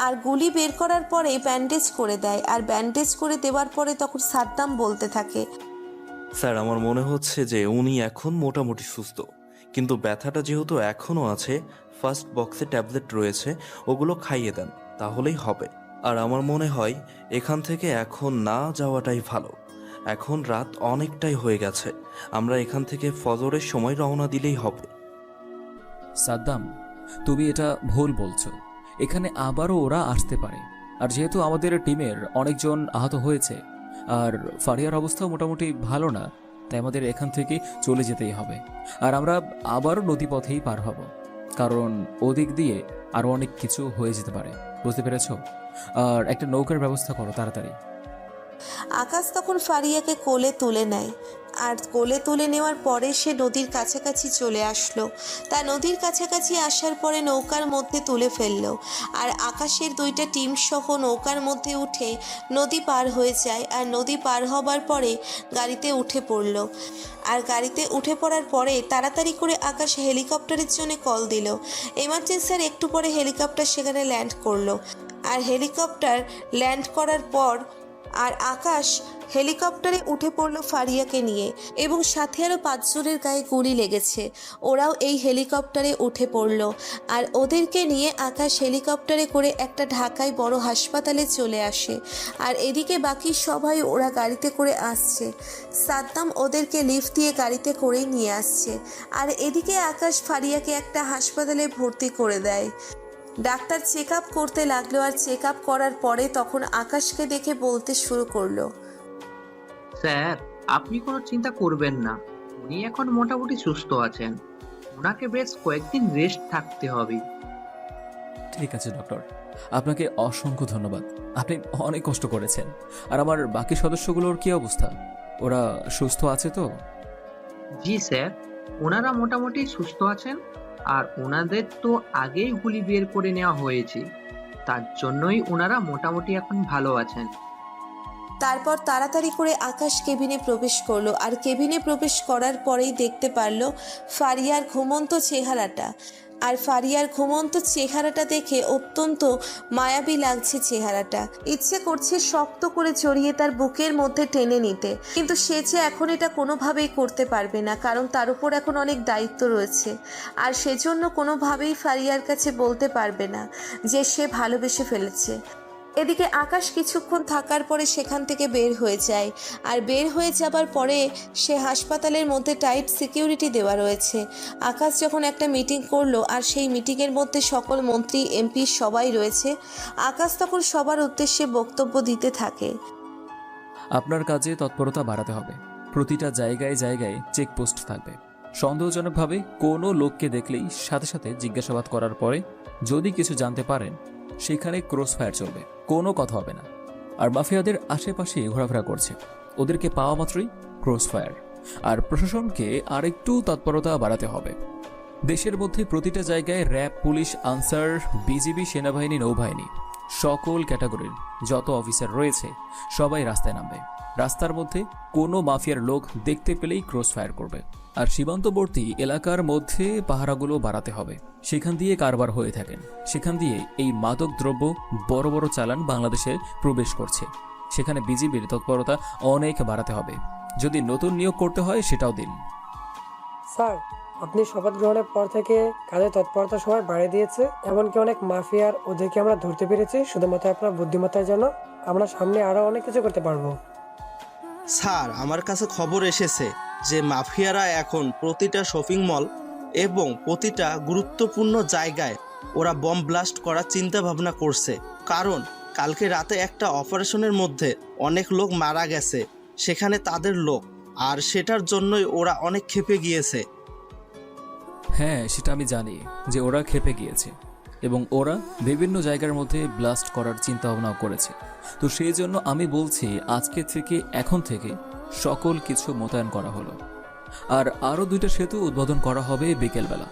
আর গুলি বের করার পরে ব্যান্ডেজ করে দেয়, আর ব্যান্ডেজ করে দেওয়ার পরে তখন সাদ্দাম বলতে থাকে, স্যার আমার মনে হচ্ছে যে উনি এখন মোটামুটি সুস্থ, কিন্তু ব্যথাটা যেহেতু এখনও আছে, ফার্স্ট বক্সে ট্যাবলেট রয়েছে, ওগুলো খাইয়ে দেন, তাহলেই হবে। আর আমার মনে হয় এখান থেকে এখন না যাওয়াটাই ভালো। এখন রাত অনেকটাই হয়ে গেছে, আমরা এখান থেকে ফজরের সময় রওনা দিলেই হবে। সাদ্দাম, তুমি এটা ভুল বলছো। এখানে আবারও ওরা আসতে পারে, আর যেহেতু আমাদের টিমের অনেকজন আহত হয়েছে আর ফারিয়ার অবস্থাও মোটামুটি ভালো না, তাই আমাদের এখান থেকে চলে যেতেই হবে। আর আমরা আবারও নদীপথেই পার হব, কারণ ওদিক দিয়ে আরও অনেক কিছু হয়ে যেতে পারে, বুঝতে পেরেছো? আর একটা নৌকার ব্যবস্থা করো তাড়াতাড়ি। আকাশ তখন ফারিয়াকে কোলে তুলে নেয়, আর কোলে তুলে নেওয়ার পরে সে নদীর কাছাকাছি চলে আসলো। তা নদীর কাছাকাছি আসার পরে নৌকার মধ্যে তুলে ফেললো, আর আকাশের দুইটা টিম সহ নৌকার মধ্যে উঠে নদী পার হয়ে যায়। আর নদী পার হবার পরে গাড়িতে উঠে পড়লো, আর গাড়িতে উঠে পড়ার পরে তাড়াতাড়ি করে আকাশ হেলিকপ্টারের জন্য কল দিল। এমার্জেন্সির একটু পরে হেলিকপ্টার সেখানে ল্যান্ড করলো, আর হেলিকপ্টার ল্যান্ড করার পর আর আকাশ হেলিকপ্টারে উঠে পড়ল ফারিয়াকে নিয়ে, এবং সাথে আরও 5 জনের গায়ে গুলি লেগেছে, ওরাও এই হেলিকপ্টারে উঠে পড়ল। আর ওদেরকে নিয়ে আকাশ হেলিকপ্টারে করে একটা ঢাকায় বড় হাসপাতালে চলে আসে। আর এদিকে বাকি সবাই ওরা গাড়িতে করে আসছে, সাদ্দাম ওদেরকে লিফট দিয়ে গাড়িতে করেই নিয়ে আসছে। আর এদিকে আকাশ ফারিয়াকে একটা হাসপাতালে ভর্তি করে দেয়। ডাক্তার চেক আপ করতে লাগলো, আর চেক আপ করার পরে তখন আকাশকে দেখে বলতে শুরু করলো, স্যার আপনি কোনো চিন্তা করবেন না, উনি এখন মোটামুটি সুস্থ আছেন, ওনাকে বেশ কয়েকদিন রেস্ট থাকতে হবে। ঠিক আছে ডক্টর, আপনাকে অসংখ্য ধন্যবাদ। আপনি অনেক কষ্ট করেছেন। আর আমার বাকি সদস্যগুলোর কি অবস্থা? ওরা সুস্থ আছে তো? জি স্যার, ওনারা মোটামুটি সুস্থ আছেন, আর ওনাদের তো আগেই গুলি বের করে নেওয়া হয়েছে, তার জন্যই ওনারা মোটামুটি এখন ভালো আছেন। তারপর তাড়াতাড়ি করে আকাশ কেবিনে প্রবেশ করলো, আর কেবিনে প্রবেশ করার পরেই দেখতে পারলো ফারিয়ার ঘুমন্ত চেহারাটা। আর ফারিয়ার ঘুমন্ত চেহারাটা দেখে অত্যন্ত মায়াবী লাগছে চেহারাটা। ইচ্ছে করছে শক্ত করে জড়িয়ে তার বুকের মধ্যে টেনে নিতে, কিন্তু সে যে এখন এটা কোনোভাবেই করতে পারবে না, কারণ তার উপর এখন অনেক দায়িত্ব রয়েছে। আর সেজন্য কোনোভাবেই ফারিয়ার কাছে বলতে পারবে না যে সে ভালোবেসে ফেলেছে। এদিকে আকাশ কিছুক্ষণ থাকার পরে সেখান থেকে বের হয়ে যায়, আর বের হয়ে যাবার পরে সে হাসপাতালের মধ্যে টাইট সিকিউরিটি দেওয়া রয়েছে। আকাশ যখন একটা মিটিং করলো, আর সেই মিটিংয়ের মধ্যে সকল মন্ত্রী এমপি সবাই রয়েছে, আকাশ তখন সবার উদ্দেশ্যে বক্তব্য দিতে থাকে। আপনার কাজে তৎপরতা বাড়াতে হবে। প্রতিটা জায়গায় জায়গায় চেকপোস্ট থাকবে। সন্দেহজনকভাবে কোনো লোককে দেখলেই সাথে সাথে জিজ্ঞাসাবাদ করার পরে যদি কিছু জানতে পারেন, সেখানে ক্রস ফায়ার চলবে, কোনো কথা হবে না। আর মাফিয়াদের আশেপাশে ঘোরাফেরা করছে, ওদেরকে পাওয়া মাত্রই ক্রস ফায়ার। আর প্রশাসনকে আরেকটু তৎপরতা বাড়াতে হবে। দেশের মধ্যে প্রতিটা জায়গায় র্যাব, পুলিশ, আনসার, বিজিবি, সেনাবাহিনী, নৌবাহিনী, সকল ক্যাটাগরির যত অফিসার রয়েছে সবাই রাস্তায় নামবে। রাস্তার মধ্যে কোনো মাফিয়ার লোক দেখতে পেলেই ক্রস ফায়ার করবে। আর সীমান্তবর্তী এলাকার মধ্যে পাহারাগুলো বাড়াতে হবে। সেখান দিয়ে কারবার হয়ে থাকেন, সেখান দিয়ে এই মাদক দ্রব্য বড় বড় চালান বাংলাদেশে প্রবেশ করছে। সেখানে বিজিবির তৎপরতা অনেক বাড়াতে হবে। যদি নতুন নিয়োগ করতে হয় সেটাও দিন। স্যার, আপনি শপথ গ্রহণের পর থেকে কাজের তৎপরতা সময় বাড়িয়ে দিয়েছে, এমনকি অনেক মাফিয়ার ওদেরকে আমরা ধরতে পেরেছি। শুধুমাত্র আপনার বুদ্ধিমত্তার জন্য আমরা সামনে আরো অনেক কিছু করতে পারবো। স্যার, আমার কাছে খবর এসেছে যে মাফিয়ারা এখন প্রতিটা শপিং মল এবং প্রতিটা গুরুত্বপূর্ণ জায়গায় ওরা বম ব্লাস্ট করার চিন্তা ভাবনা করছে, কারণ কালকে রাতে একটা অপারেশনের মধ্যে অনেক লোক মারা গেছে, সেখানে তাদের লোক, আর সেটার জন্যই ওরা অনেক ক্ষেপে গিয়েছে। হ্যাঁ, সেটা আমি জানি যে ওরা ক্ষেপে গিয়েছে এবং ওরা বিভিন্ন জায়গার মধ্যে ব্লাস্ট করার চিন্তা ভাবনাও করেছে। তো সেই জন্য আমি বলছি আজকে থেকে, এখন থেকে সকল কিছু মোতায়েন করা হলো। আর আরও 2টা সেতু উদ্বোধন করা হবে বিকেলবেলা।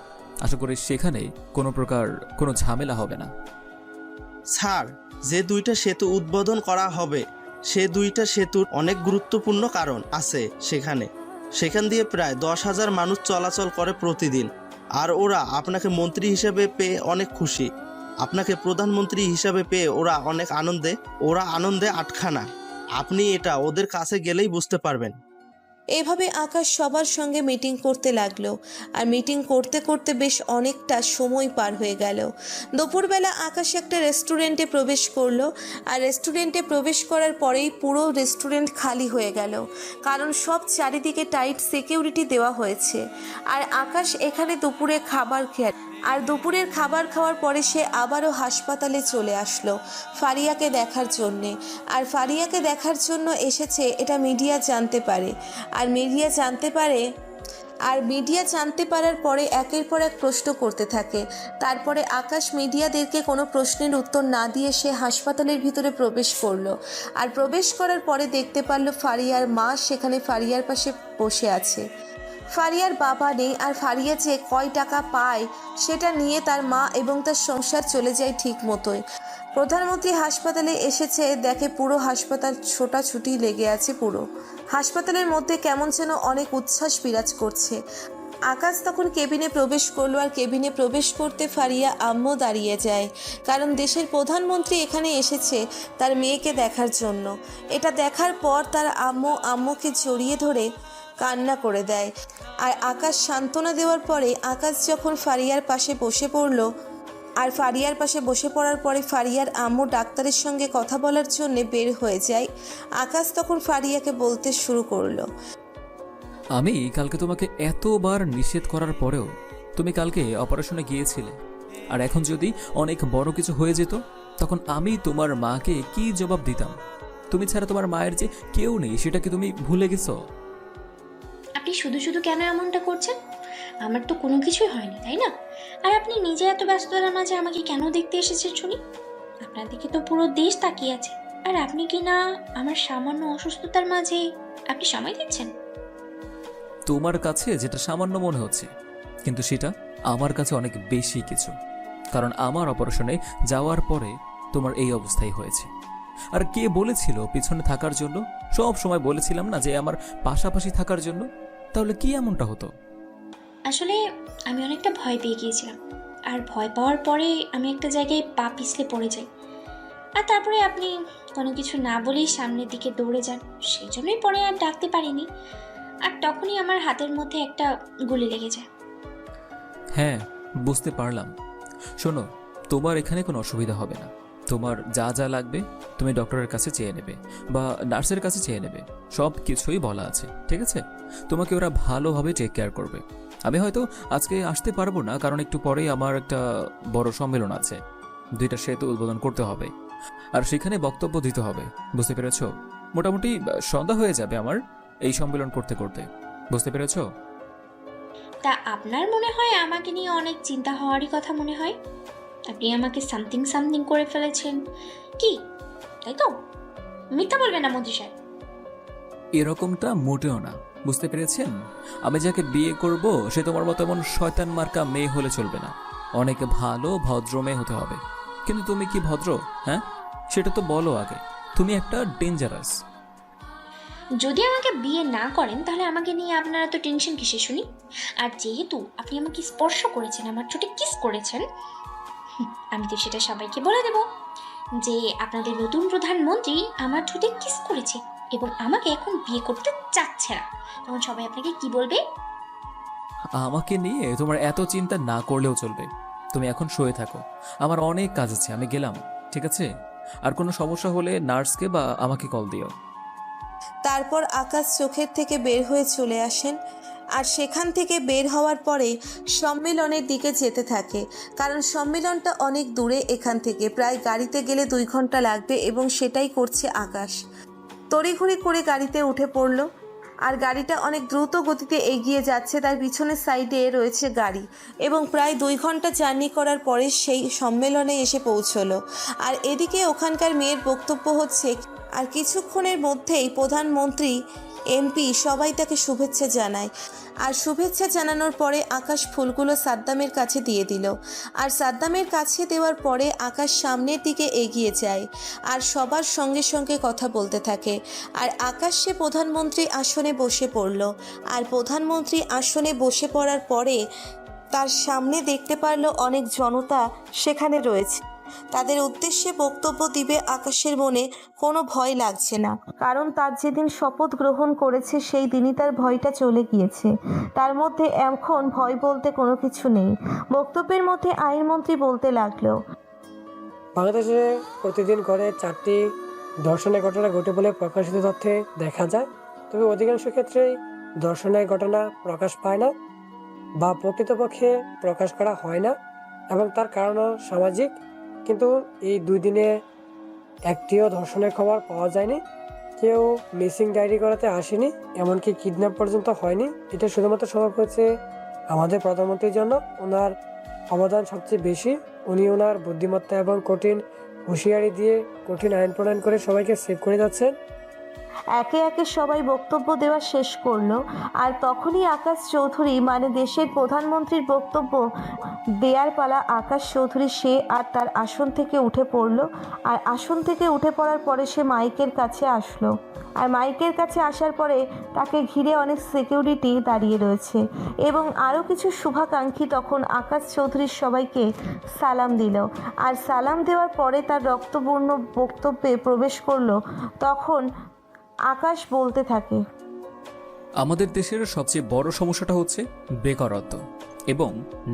আশা করি সেখানে কোনো প্রকার কোনো ঝামেলা হবে না। স্যার, যে 2টা সেতু উদ্বোধন করা হবে সে 2টা সেতুর অনেক গুরুত্বপূর্ণ কারণ আছে। সেখান দিয়ে প্রায় 10,000 মানুষ চলাচল করে প্রতিদিন, আর ওরা আপনাকে মন্ত্রী হিসেবে পেয়ে অনেক খুশি। আপনাকে প্রধানমন্ত্রী হিসাবে পেয়ে ওরা আনন্দে আটখানা। আপনি এটা ওদের কাছে গেলেই বুঝতে পারবেন। এভাবে আকাশ সবার সঙ্গে মিটিং করতে লাগলো। আর মিটিং করতে করতে বেশ অনেকটা সময় পার হয়ে গেল। দুপুরবেলা আকাশ একটা রেস্টুরেন্টে প্রবেশ করলো। আর রেস্টুরেন্টে প্রবেশ করার পরেই পুরো রেস্টুরেন্ট খালি হয়ে গেল, কারণ সব চারিদিকে টাইট সিকিউরিটি দেওয়া হয়েছে। আর আকাশ এখানে দুপুরে খাবার খেয়ে আর দুপুরের খাবার খাওয়ার পরে সে আবারও হাসপাতালে চলে আসলো ফারিয়াকে দেখার জন্যে। আর ফারিয়াকে দেখার জন্য এসেছে এটা মিডিয়া জানতে পারে। আর মিডিয়া জানতে পারার পরে একের পর এক প্রশ্ন করতে থাকে। তারপরে আকাশ মিডিয়াদেরকে কোনো প্রশ্নের উত্তর না দিয়ে সে হাসপাতালের ভিতরে প্রবেশ করলো। আর প্রবেশ করার পরে দেখতে পারলো ফারিয়ার মা সেখানে ফারিয়ার পাশে বসে আছে। ফারিয়ার বাবা নেই, আর ফারিয়া যে কয় টাকা পায় সেটা নিয়ে তার মা এবং তার সংসার চলে যায় ঠিক মতোই। প্রধানমন্ত্রী হাসপাতালে এসেছে, দেখে পুরো হাসপাতাল ছোটাছুটি লেগে আছে। পুরো হাসপাতালের মধ্যে কেমন যেন অনেক উচ্ছ্বাস বিরাজ করছে। আকাশ তখন কেবিনে প্রবেশ করলো। আর কেবিনে প্রবেশ করতে ফারিয়া আম্মু দাঁড়িয়ে যায়, কারণ দেশের প্রধানমন্ত্রী এখানে এসেছে তার মেয়েকে দেখার জন্য। এটা দেখার পর তার আম্মুকে জড়িয়ে ধরে কান্না করে দেয়। আর আকাশ সান্ত্বনা দেওয়ার পরে আকাশ যখন ফারিয়ার পাশে বসে পড়লো, আর ফারিয়ার পাশে বসে পড়ার পরে ফারিয়ার আম্মু ডাক্তারের সঙ্গে কথা বলার জন্য বের হয়ে যায়। আকাশ তখন ফারিয়াকে বলতে শুরু করলো, আমি কালকে তোমাকে এতবার নিষেধ করার পরেও তুমি কালকে অপারেশনে গিয়েছিলে। আর এখন যদি অনেক বড় কিছু হয়ে যেত, তখন আমি তোমার মাকে কি জবাব দিতাম? তুমি ছাড়া তোমার মায়ের যে কেউ নেই সেটা কি তুমি ভুলে গেছো? আপনি শুধু শুধু কেন এমনটা করছেন? আমার তো কোনো কিছুই হয়নি, তাই না? আর আপনি নিজে এত ব্যস্ততার মাঝে আমাকে কেন দেখতে এসেছেন শুনি? আপনার দিকে তো পুরো দেশ তাকিয়ে আছে, আর আপনি কি না আমার সামান্য অসুস্থতার মাঝে আপনি সময় দিচ্ছেন? তোমার কাছে যেটা সামান্য মনে হচ্ছে, কিন্তু সেটা আমার কাছে অনেক বেশি কিছু। কারণ আমার অপারেশনে যাওয়ার পরে তোমার এই অবস্থাই হয়েছে। আর কে বলেছিল পিছনে থাকার জন্য? সব সময় বলেছিলাম না যে আমার পাশাপাশি থাকার জন্য? তাহলে কি এমনটা হতো? আসলে আমি অনেকটা ভয় পেয়ে গিয়েছিলাম, আর ভয় পাওয়ার পরে আমি একটা জায়গায় পা পিছলে পড়ে যাই। আর তারপরে আপনি কোনো কিছু না বলেই সামনের দিকে দৌড়ে যান, সেই জন্যই পরে আর ডাকতে পারিনি। আর তখনই আমার হাতের মধ্যে একটা গুলি লেগে যায়। হ্যাঁ, বুঝতে পারলাম। শোনো, তোমার এখানে কোনো অসুবিধা হবে না। তোমার যা যা লাগবে তুমি ডক্টরের কাছে চেয়ে নেবে বা নার্সের কাছে চেয়ে নেবে, সব কিছুই বলা আছে, ঠিক আছে? তোমাকে ওরা ভালোভাবে টেক কেয়ার করবে। আমি হয়তো আজকে আসতে পারবো না, কারণ একটু পরেই আমার একটা বড় সম্মেলন আছে। 2টা সেতু উদ্বোধন করতে হবে, আর সেখানে বক্তব্য দিতে হবে, বুঝতে পেরেছো? মোটামুটি সন্ধ্যা হয়ে যাবে আমার এই সম্মেলন করতে করতে, বুঝতে পেরেছো? তা আপনার মনে হয় আমাকে নিয়ে অনেক চিন্তা হওয়ারই কথা মনে হয়। আপনি আমাকে সামথিং করে ফেলেছেন কি, তাই তো? মিথ্যা বলবেন না মন্ত্রী সাহেব। এরকমটা মোটেও না, বুঝতে পেরেছেন? আমি যাকে বিয়ে করব সে তোমার মতো এমন শয়তান মার্কা মেয়ে হলে চলবে না, অনেক ভালো ভদ্র মেয়ে হতে হবে। কিন্তু তুমি কি ভদ্র? হ্যাঁ, সেটা তো বলো আগে। তুমি একটা ডেঞ্জারাস। যদি আমাকে বিয়ে না করেন তাহলে আমাকে নিয়ে আপনারা তো টেনশন কিসে শুনি? আর যেহেতু আপনি আমাকে স্পর্শ করেছেন, আমার ঠোঁটে কিস করেছেন, আমি তো সেটা সবাইকে বলে দেব যে আপনাদের নতুন প্রধানমন্ত্রী আমার ঠোঁটে কিস করেছে এবং আমাকে এখন বিয়ে করতে চাচ্ছে না। তখন সবাই আপনাকে কি বলবে? আমাকে নিয়ে তোমার এত চিন্তা না করলেও চলবে। তুমি এখন শুয়ে থাকো, আমার অনেক কাজ আছে, আমি গেলাম, ঠিক আছে? আর কোনো সমস্যা হলে নার্সকে বা আমাকে কল দিও। তারপর আকাশ চোখের থেকে বের হয়ে চলে আসেন। আর সেখান থেকে বের হওয়ার পরে সম্মেলনের দিকে যেতে থাকে, কারণ সম্মেলনটা অনেক দূরে এখান থেকে, প্রায় গাড়িতে গেলে 2 ঘন্টা লাগবে, এবং সেটাই করছে আকাশ। তড়িঘড়ি করে গাড়িতে উঠে পড়ল। আর গাড়িটা অনেক দ্রুত গতিতে এগিয়ে যাচ্ছে, তার পিছনের সাইডে রয়েছে গাড়ি, এবং প্রায় 2 ঘন্টা জার্নি করার পরে সেই সম্মেলনে এসে পৌঁছলো। আর এদিকে ওখানকার মেয়ের বক্তব্য হচ্ছে, আর কিছুক্ষণের মধ্যেই প্রধানমন্ত্রী, এমপি সবাই তাকে শুভেচ্ছা জানায়। আর শুভেচ্ছা জানানোর পরে আকাশ ফুলগুলো সাদ্দামের কাছে দিয়ে দিল। আর সাদ্দামের কাছে দেওয়ার পরে আকাশ সামনের দিকে এগিয়ে যায় আর সবার সঙ্গে সঙ্গে কথা বলতে থাকে। আর আকাশ সে প্রধানমন্ত্রী আসনে বসে পড়ল। আর প্রধানমন্ত্রী আসনে বসে পড়ার পরে তার সামনে দেখতে পারল অনেক জনতা সেখানে রয়েছে। তাদের উদ্দেশ্যে বক্তব্য দিবে আকাশের মনে কোনো ভয় লাগছে না, কারণ তার যেদিন শপথ গ্রহণ করেছে সেই দিনই তার ভয়টা চলে গিয়েছে। তার মধ্যে এখন ভয় বলতে কোনো কিছু নেই। বক্তব্যের মধ্যে আইনমন্ত্রী বলতে লাগলো, বাংলাদেশে প্রতিদিন গড়ে 4টি ধর্ষণের ঘটনা ঘটে বলে প্রকাশিত তথ্যে দেখা যায়। তবে অধিকাংশ ক্ষেত্রেই ধর্ষণের ঘটনা প্রকাশ পায় না বা প্রকৃতপক্ষে প্রকাশ করা হয় না, এবং তার কারণও সামাজিক। কিন্তু এই 2 দিনে একটিও ধর্ষণের খবর পাওয়া যায়নি। কেউ মিসিং ডায়েরি করাতে আসেনি, এমনকি কিডন্যাপ পর্যন্ত হয়নি। এটা শুধুমাত্র সম্ভব হয়েছে আমাদের প্রধানমন্ত্রীর জন্য। ওনার অবদান সবচেয়ে বেশি। উনি ওনার বুদ্ধিমত্তা এবং কঠিন হুঁশিয়ারি দিয়ে কঠিন আইন প্রণয়ন করে সবাইকে সেভ করে যাচ্ছেন। একে একে সবাই বক্তব্য দেওয়া শেষ করলো। আর তখনই আকাশ চৌধুরী মানে দেশের প্রধানমন্ত্রীর বক্তব্য দেয়ার পালা। আকাশ চৌধুরী সে আর তার আসন থেকে উঠে পড়লো। আর আসন থেকে উঠে পড়ার পরে সে মাইকের কাছে আসলো। আর মাইকের কাছে আসার পরে তাকে ঘিরে অনেক সিকিউরিটি দাঁড়িয়ে রয়েছে এবং আরও কিছু শুভাকাঙ্ক্ষী তখন আকাশ চৌধুরীর সবাইকে সালাম দিল। আর সালাম দেওয়ার পরে তার রক্তবর্ণ বক্তব্যে প্রবেশ করলো। তখন আকাশ বলতে থাকে, আমাদের দেশের সবচেয়ে বড় সমস্যাটা হচ্ছে বেকারত্ব এবং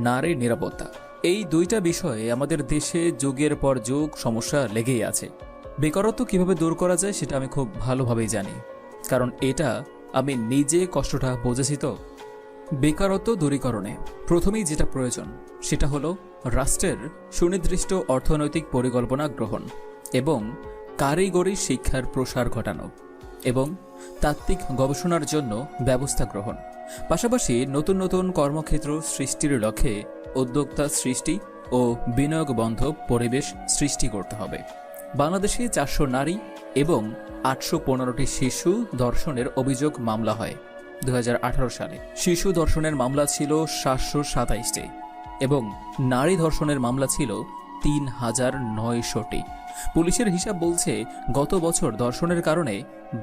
নারীর নিরাপত্তা। এই দুইটা বিষয়ে আমাদের দেশে যুগের পর যুগ সমস্যা লেগেই আছে। বেকারত্ব কিভাবে দূর করা যায় সেটা আমি খুব ভালোভাবেই জানি, কারণ এটা আমি নিজে কষ্টটা বুঝেছি। তো বেকারত্ব দূরীকরণে প্রথমেই যেটা প্রয়োজন সেটা হলো রাষ্ট্রের সুনির্দিষ্ট অর্থনৈতিক পরিকল্পনা গ্রহণ এবং কারিগরি শিক্ষার প্রসার ঘটানো এবং তাত্ত্বিক গবেষণার জন্য ব্যবস্থা গ্রহণ। পাশাপাশি নতুন নতুন কর্মক্ষেত্র সৃষ্টির লক্ষ্যে উদ্যোক্তা সৃষ্টি ও বিনিয়োগবন্ধব পরিবেশ সৃষ্টি করতে হবে। বাংলাদেশে 400 নারী এবং 815টি শিশু ধর্ষণের অভিযোগ মামলা হয় 2018 সালে। শিশু ধর্ষণের মামলা ছিল 727টি এবং নারী ধর্ষণের মামলা ছিল 3900টি। পুলিশের হিসাব বলছে গত বছর ধর্ষণের কারণে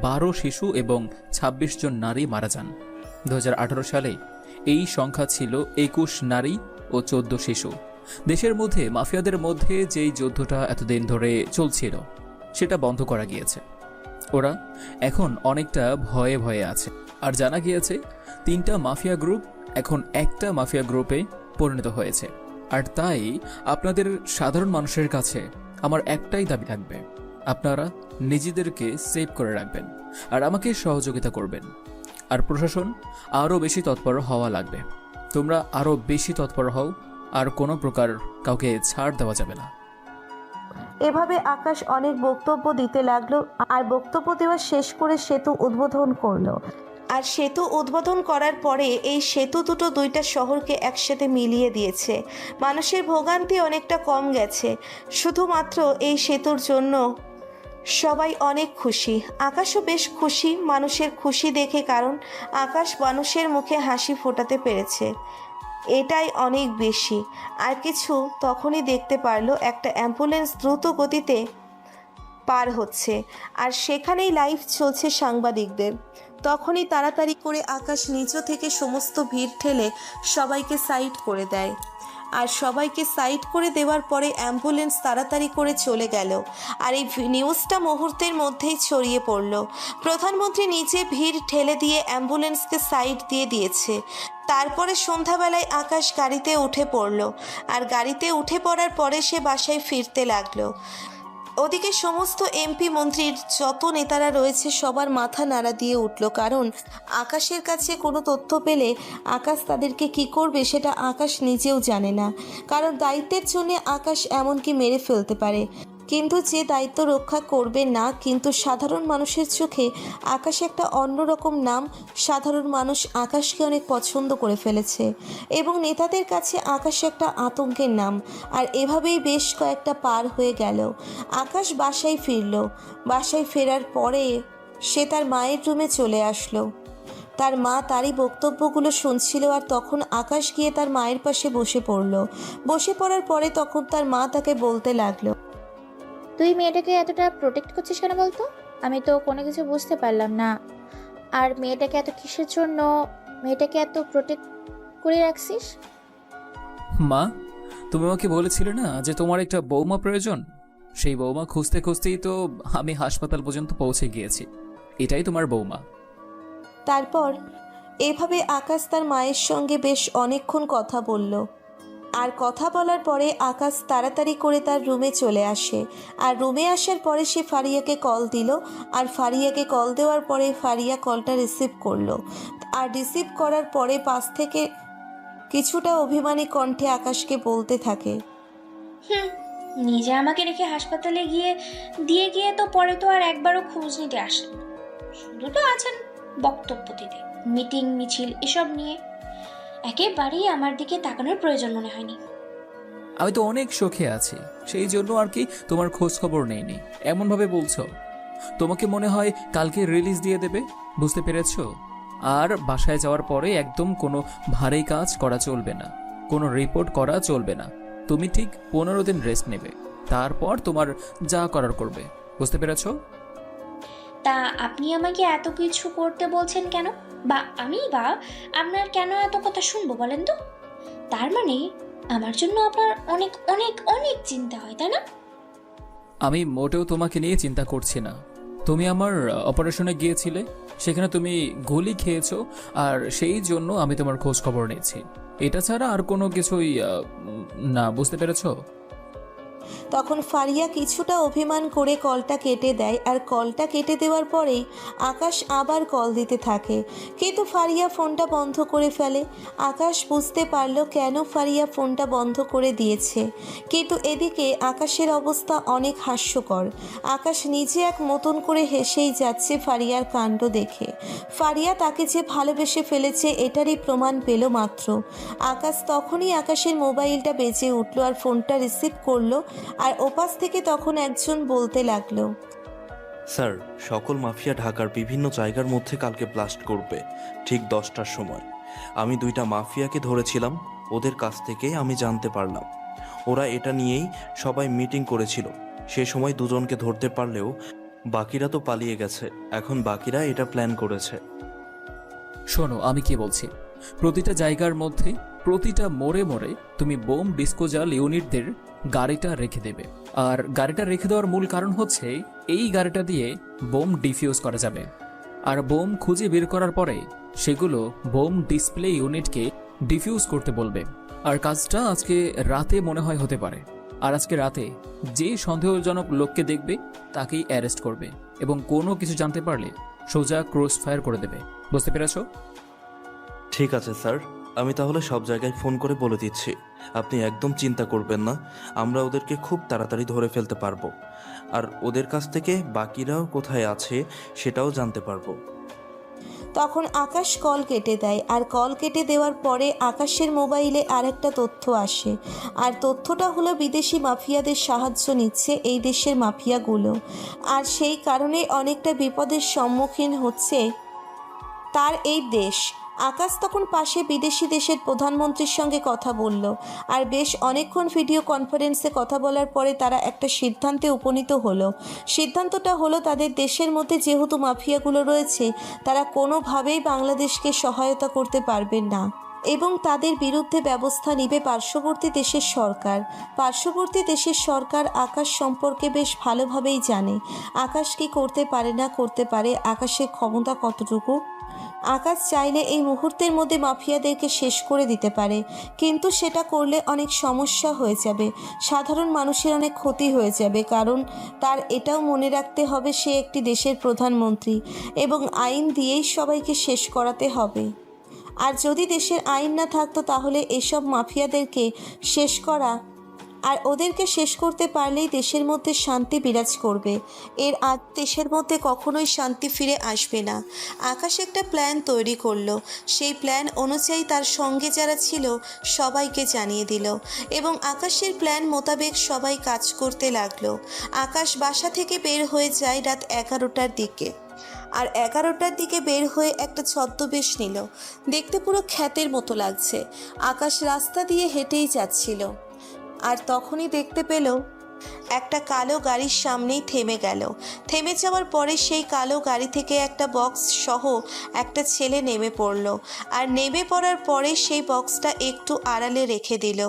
12 শিশু এবং 26 জন নারী মারা যান। 2018 সালে এই সংখ্যা ছিল 21 নারী ও 14 শিশু। দেশের মধ্যে মাফিয়াদের মধ্যে যেই যুদ্ধটা এতদিন ধরে চলছিল সেটা বন্ধ করা গিয়েছে। ওরা এখন অনেকটা ভয়ে ভয়ে আছে। আর জানা গিয়েছে 3টা মাফিয়া গ্রুপ এখন একটা মাফিয়া গ্রুপে পরিণত হয়েছে। আর তাই আপনাদের সাধারণ মানুষের কাছে আমার একটাই দাবি থাকবে, আপনারা নিজেদেরকে সেভ করে রাখবেন আর আমাকে সহযোগিতা করবেন। আর প্রশাসন আরও বেশি তৎপর হওয়া লাগবে। তোমরা আরও বেশি তৎপর হও, আর কোনো প্রকার কাউকে ছাড় দেওয়া যাবে না। এভাবে আকাশ অনেক বক্তব্য দিতে লাগলো। আর বক্তব্য দেওয়া শেষ করে সেতু উদ্বোধন করলো। আর সেতু উদ্বোধন করার পরে এই সেতু দুটো 2টা শহরকে একসাথে মিলিয়ে দিয়েছে। মানুষের ভোগান্তি অনেকটা কম গেছে শুধুমাত্র এই সেতুর জন্য। সবাই অনেক খুশি, আকাশও বেশ খুশি মানুষের খুশি দেখে, কারণ আকাশ মানুষের মুখে হাসি ফোটাতে পেরেছে, এটাই অনেক বেশি। আর কিছু তখনই দেখতে পারলো একটা অ্যাম্বুলেন্স দ্রুত গতিতে পার হচ্ছে আর সেখানেই লাইভ চলছে সাংবাদিকদের। তখনই তাড়াতাড়ি করে আকাশ নিচ থেকে সমস্ত ভিড় ঠেলে সবাইকে সাইড করে দেয়। আর সবাইকে সাইড করে দেওয়ার পরে অ্যাম্বুলেন্স তাড়াতাড়ি করে চলে গেল। আর এই নিউজটা মুহূর্তের মধ্যেই ছড়িয়ে পড়ল। প্রধানমন্ত্রী নিচে ভিড় ঠেলে দিয়ে অ্যাম্বুলেন্সকে সাইড দিয়ে দিয়েছে। তারপরে সন্ধ্যাবেলায় আকাশ গাড়িতে উঠে পড়ল। আর গাড়িতে উঠে পড়ার পরে সে বাসায় ফিরতে লাগলো। ওদিকে সমস্ত এমপি মন্ত্রীর যত নেতারা রয়েছে সবার মাথা নাড়া দিয়ে উঠল, কারণ আকাশের কাছে কোনো তথ্য পেলে আকাশ তাদেরকে কি করবে সেটা আকাশ নিজেও জানে না। কারণ দায়িত্বের জন্য আকাশ এমনকি মেরে ফেলতে পারে, কিন্তু যে দায়িত্ব রক্ষা করবে না। কিন্তু সাধারণ মানুষের চোখে আকাশ একটা অন্যরকম নাম। সাধারণ মানুষ আকাশকে অনেক পছন্দ করে ফেলেছে এবং নেতাদের কাছে আকাশ একটা আতঙ্কের নাম। আর এভাবেই বেশ কয়েকটা পার হয়ে গেল। আকাশ বাসায় ফিরল। বাসায় ফেরার পরে সে তার মায়ের রুমে চলে আসলো। তার মা তারই বক্তব্যগুলো শুনছিল। আর তখন আকাশ গিয়ে তার মায়ের পাশে বসে পড়ল। বসে পড়ার পরে তখন তার মা তাকে বলতে লাগলো, তুই মেয়েটাকে এতটা প্রোটেক্ট করছিস কেন বলতো? আমি তো কোনো কিছু বুঝতে পারলাম না। আর মেয়েটাকে এত কিসের জন্য মেয়েটাকে এত প্রোটেক্ট করে রাখছিস? মা, তুমি আমাকে বলেছিলে না যে তোমার একটা বৌমা প্রয়োজন? সেই বৌমা খুঁজতে খুঁজতেই তো আমি হাসপাতাল পর্যন্ত পৌঁছে গিয়েছি। এটাই তোমার বৌমা। তারপর এভাবে আকাশ তার মায়ের সঙ্গে বেশ অনেকক্ষণ কথা বলল। আর কথা বলার পরে আকাশ তাড়াতাড়ি করে তার রুমে চলে আসে। আর রুমে আসার পরে সে ফারিয়াকে কল দিল। আর ফারিয়াকে কল দেওয়ার পরে ফারিয়া কলটা রিসিভ করলো। আর রিসিভ করার পরে পাশ থেকে কিছুটা অভিমানী কণ্ঠে আকাশকে বলতে থাকে, নিজে আমাকে রেখে হাসপাতালে গিয়ে তো পরে তো আর একবারও খোঁজ নিতে আসেন না। শুধু তো আছেন বক্তব্য দিতে, মিটিং মিছিল এসব নিয়ে। একেবারেই আমার দিকে তাকানোর প্রয়োজন মনে হয়নি। আমি তো অনেক শোকে আছি, সেই জন্য আর কি তোমার খোঁজ খবর নেইনি এমনভাবে বলছো। তোমাকে মনে হয় কালকে রিলিজ দিয়ে দেবে, বুঝতে পেরেছো? আর বাসায় যাওয়ার পরে একদম কোনো ভারী কাজ করা চলবে না, কোনো রিপোর্ট করা চলবে না। তুমি ঠিক 15 দিন রেস্ট নেবে, তারপর তোমার যা করার করবে, বুঝতে পেরেছো? তা আপনি আমাকে এত কিছু করতে বলছেন কেন? বা আপনার কেন এত কথা শুনবো বলেন তো? তার মানে আমার জন্য আপনার অনেক অনেক অনেক চিন্তা হয়, তাই না? আমি মোটেও তোমাকে নিয়ে চিন্তা করছি না। তুমি আমার অপারেশনে গিয়েছিলে, সেখানে তুমি গুলি খেয়েছো, আর সেই জন্য আমি তোমার খোঁজ খবর নিয়েছি। এটা ছাড়া আর কোনো কিছুই না, বুঝতে পেরেছো? তখন ফারিয়া কিছুটা অভিমান করে কলটা কেটে দেয়। আর কলটা কেটে দেওয়ার পরেই আকাশ আবার কল দিতে থাকে, কিন্তু ফারিয়া ফোনটা বন্ধ করে ফেলে। আকাশ বুঝতে পারল কেন ফারিয়া ফোনটা বন্ধ করে দিয়েছে, কিন্তু এদিকে আকাশের অবস্থা অনেক হাস্যকর। আকাশ নিজে এক মতন করে হেসেই যাচ্ছে ফারিয়ার কাণ্ড দেখে। ফারিয়া তাকে যে ভালোবেসে ফেলেছে এটারই প্রমাণ পেল মাত্র। আকাশ তখনই আকাশের মোবাইলটা বেজে উঠল আর ফোনটা রিসিভ করলো। আর ওপাশ থেকে তখন একজন বলতে লাগলো, স্যার, সকল মাফিয়া ঢাকার বিভিন্ন জায়গার মধ্যে কালকে ব্লাস্ট করবে ঠিক 10টার সময়। আমি 2টা মাফিয়াকে ধরেছিলাম, ওদের কাছ থেকে আমি জানতে পারলাম ওরা এটা নিয়েই সবাই মিটিং করেছিল। সে সময় 2জনকে ধরতে পারলেও বাকিরা তো পালিয়ে গেছে। এখন বাকিরা এটা প্ল্যান করেছে। শোনো, আমি কি বলছি, প্রতিটা জায়গার মধ্যে প্রতিটা মোড়ে মোড়ে তুমি বোম ডিসপোজাল ইউনিটদের গাড়িটা রেখে দেবে। আর গাড়িটা রেখে দেওয়ার মূল কারণ হচ্ছে এই গাড়িটা দিয়ে বোম ডিফিউজ করা যাবে। আর বোম খুঁজে বের করার পরে সেগুলো বোম ডিসপ্লে ইউনিটকে ডিফিউজ করতে বলবে। আর কাজটা আজকে রাতে মনে হয় হতে পারে। আর আজকে রাতে যে সন্দেহজনক লোককে দেখবে তাকেই অ্যারেস্ট করবে, এবং কোনো কিছু জানতে পারলে সোজা ক্রস ফায়ার করে দেবে, বুঝতে পেরেছো? ঠিক আছে স্যার, আমি তাহলে সব জায়গায় ফোন করে বলে দিচ্ছি। আপনি একদম চিন্তা করবেন না, আমরা ওদেরকে খুব তাড়াতাড়ি ধরে ফেলতে পারবো। আর ওদের কাছ থেকে বাকিরাও কোথায় আছে সেটাও জানতে পারবো। তখন আকাশ কল কেটে দেয়। আর কল কেটে দেওয়ার পরে আকাশের মোবাইলে আরেকটা তথ্য আসে। আর তথ্যটা হলো বিদেশি মাফিয়াদের সাহায্য নিচ্ছে এই দেশের মাফিয়াগুলো। আর সেই কারণে অনেকটা বিপদের সম্মুখীন হচ্ছে তার এই দেশ। আকাশ তখন পাশে বিদেশি দেশের প্রধানমন্ত্রীর সঙ্গে কথা বলল। আর বেশ অনেকক্ষণ ভিডিও কনফারেন্সে কথা বলার পরে তারা একটা সিদ্ধান্তে উপনীত হলো। সিদ্ধান্তটা হলো তাদের দেশের মধ্যে যেহেতু মাফিয়াগুলো রয়েছে, তারা কোনোভাবেই বাংলাদেশকে সহায়তা করতে পারবেন না এবং তাদের বিরুদ্ধে ব্যবস্থা নেবে পার্শ্ববর্তী দেশের সরকার। পার্শ্ববর্তী দেশের সরকার আকাশ সম্পর্কে বেশ ভালোভাবেই জানে। আকাশ কি করতে পারে না করতে পারে, আকাশের ক্ষমতা কতটুকু। আকাশ চাইলে এই মুহূর্তের মধ্যে মাফিয়াদেরকে শেষ করে দিতে পারে, কিন্তু সেটা করলে অনেক সমস্যা হয়ে যাবে, সাধারণ মানুষের অনেক ক্ষতি হয়ে যাবে। কারণ তার এটাও মনে রাখতে হবে সে একটি দেশের প্রধানমন্ত্রী এবং আইন দিয়েই সবাইকে শেষ করাতে হবে। আর যদি দেশের আইন না থাকতো তাহলে এসব মাফিয়াদেরকে শেষ করা আর ওদেরকে শেষ করতে পারলেই দেশের মধ্যে শান্তি বিরাজ করবে। এর আগ দেশের মধ্যে কখনোই শান্তি ফিরে আসবে না। আকাশ একটা প্ল্যান তৈরি করলো। সেই প্ল্যান অনুযায়ী তার সঙ্গে যারা ছিল সবাইকে জানিয়ে দিল এবং আকাশের প্ল্যান মোতাবেক সবাই কাজ করতে লাগলো। আকাশ বাসা থেকে বের হয়ে যায় রাত 11টার দিকে। আর 11টার দিকে বের হয়ে একটা ছদ্মবেশ নিল। দেখতে পুরো খ্যাতের মতো লাগছে। আকাশ রাস্তা দিয়ে হেঁটেই যাচ্ছিল আর তখনই দেখতে পেল একটা কালো গাড়ির সামনেই থেমে গেল। থেমে যাওয়ার পরে সেই কালো গাড়ি থেকে একটা বক্স সহ একটা ছেলে নেমে পড়ল। আর নেমে পড়ার পরে সেই বক্সটা একটু আড়ালে রেখে দিল।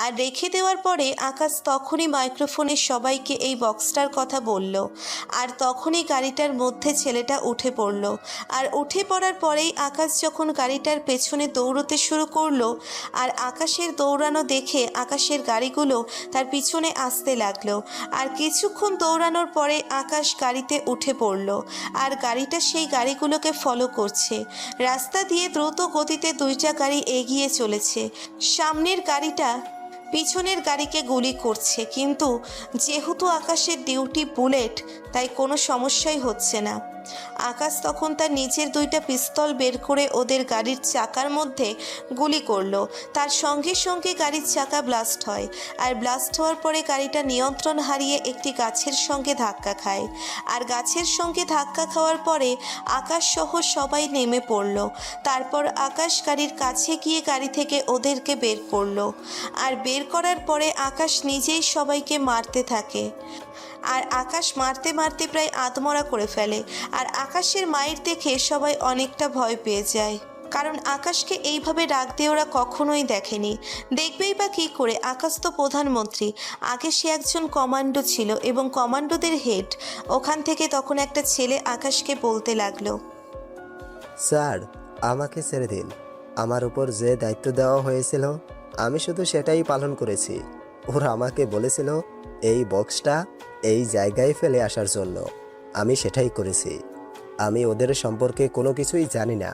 আর রেখে দেওয়ার পরে আকাশ তখনই মাইক্রোফোনে সবাইকে এই বক্সটার কথা বলল। আর তখনই গাড়িটার মধ্যে ছেলেটা উঠে পড়ল। আর উঠে পড়ার পরেই আকাশ যখন গাড়িটার পেছনে দৌড়তে শুরু করলো, আর আকাশের দৌড়ানো দেখে আকাশের গাড়িগুলো তার পিছনে আসতে লাগলো। আর কিছুক্ষণ দৌড়ানোর পরে আকাশ গাড়িতে উঠে পড়ল। আর গাড়িটা সেই গাড়িগুলোকে ফলো করছে। রাস্তা দিয়ে দ্রুত গতিতে দুইটা গাড়ি এগিয়ে চলেছে। সামনের গাড়িটা পিছনের গাড়িকে গুলি করছে, কিন্তু যেহেতু আকাশের ডিউটি বুলেট, তাই কোনো সমস্যাই হচ্ছে না। আকাশ তখন তার নিজের দুইটা পিস্তল বের করে ওদের গাড়ির চাকার মধ্যে গুলি করলো। তার সঙ্গে সঙ্গে গাড়ির চাকা ব্লাস্ট হয়। আর ব্লাস্ট হওয়ার পরে গাড়িটা নিয়ন্ত্রণ হারিয়ে একটি গাছের সঙ্গে ধাক্কা খায়। আর গাছের সঙ্গে ধাক্কা খাওয়ার পরে আকাশ সহ সবাই নেমে পড়ল। তারপর আকাশ গাড়ির কাছে গিয়ে গাড়ি থেকে ওদেরকে বের করলো। আর বের করার পরে আকাশ নিজেই সবাইকে মারতে থাকে। আর আকাশ মারতে মারতে প্রায় আধমরা করে ফেলে। আর আকাশের মায়ের দেখে সবাই অনেকটা ভয় পেয়ে যায়, কারণ আকাশকে এইভাবে ডাক দিয়ে ওরা কখনোই দেখেনি। দেখবেই বা কী করে, আকাশ তো প্রধানমন্ত্রী। আগে সে একজন কমান্ডো ছিল এবং কমান্ডোদের হেড। ওখান থেকে তখন একটা ছেলে আকাশকে বলতে লাগলো, স্যার, আমাকে ছেড়ে দিন। আমার উপর যে দায়িত্ব দেওয়া হয়েছিল আমি শুধু সেটাই পালন করেছি। ওরা আমাকে বলেছিল এই বক্সটা এই জায়গায় ফেলে আসার জন্য, আমি সেটাই করেছি। আমি ওদের সম্পর্কে কোনো কিছুই জানি না।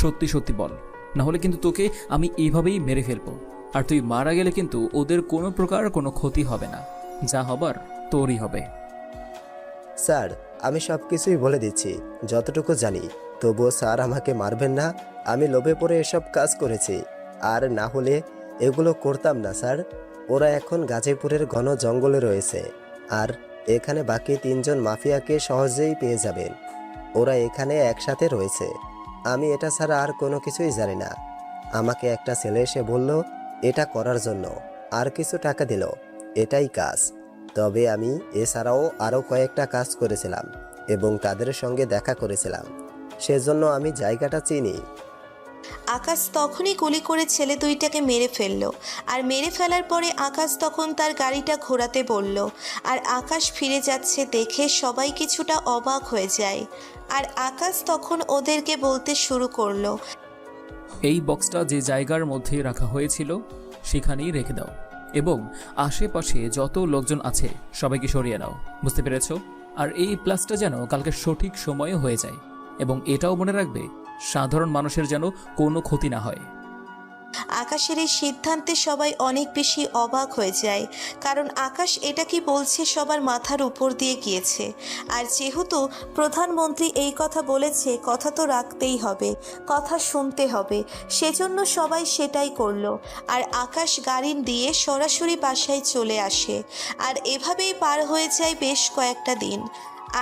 সত্যি সত্যি বল, না হলে কিন্তু তোকে আমি এইভাবেই মেরে ফেলবো। আর তুই মারা গেলে কিন্তু ওদের কোনো প্রকার কোনো ক্ষতি হবে না, যা হবার তোরই হবে। স্যার, আমি সব কিছুই বলে দিচ্ছি যতটুকু জানি। তবুও স্যার আমাকে মারবেন না। আমি লোভে পড়ে এসব কাজ করেছি, আর না হলে এগুলো করতাম না স্যার। ওরা এখন গাজীপুরের ঘন জঙ্গলে রয়েছে, আর এখানে বাকি 3 জন মাফিয়াকে সহজেই পেয়ে যাবেন। ওরা এখানে একসাথে রয়েছে। আমি এটা ছাড়া আর কোনো কিছুই জানি না। আমাকে একটা ছেলে এসে বলল এটা করার জন্য, আর কিছু টাকা দিল, এটাই কাজ। তবে আমি এছাড়াও আরও কয়েকটা কাজ করেছিলাম এবং তাদের সঙ্গে দেখা করেছিলাম, সেজন্য আমি জায়গাটা চিনি। আকাশ তখনই গুলি করে ছেলে দুইটাকে মেরে ফেলল। আর মেরে ফেলার পরে আকাশ তখন তার গাড়িটা ঘোরাতে বলল। আর আকাশ ফিরে যাচ্ছে দেখে সবাই কিছুটা অবাক হয়ে যায়। আর আকাশ তখন ওদেরকে বলতে শুরু করলো, এই বক্সটা যে জায়গার মধ্যে রাখা হয়েছিল সেখানেই রেখে দাও, এবং আশেপাশে যত লোকজন আছে সবাইকে সরিয়ে নাও, বুঝতে পেরেছো? আর এই প্লাসটা যেন কালকে সঠিক সময়ে হয়ে যায়, এবং এটাও মনে রাখবে সাধারণ মানুষের যেন কোনো ক্ষতি না হয়। আকাশের এই সিদ্ধান্তে সবাই অনেক বেশি অবাক হয়ে যায়, কারণ আকাশ এটা কি বলছে সবার মাথার উপর দিয়ে গিয়েছে। আর যেহেতু প্রধানমন্ত্রী এই কথা বলেছে, কথা তো রাখতেই হবে, কথা শুনতে হবে, সেজন্য সবাই সেটাই করলো। আর আকাশ গাড়ি দিয়ে সরাসরি বাসায় চলে আসে। আর এভাবেই পার হয়ে যায় বেশ কয়েকটা দিন।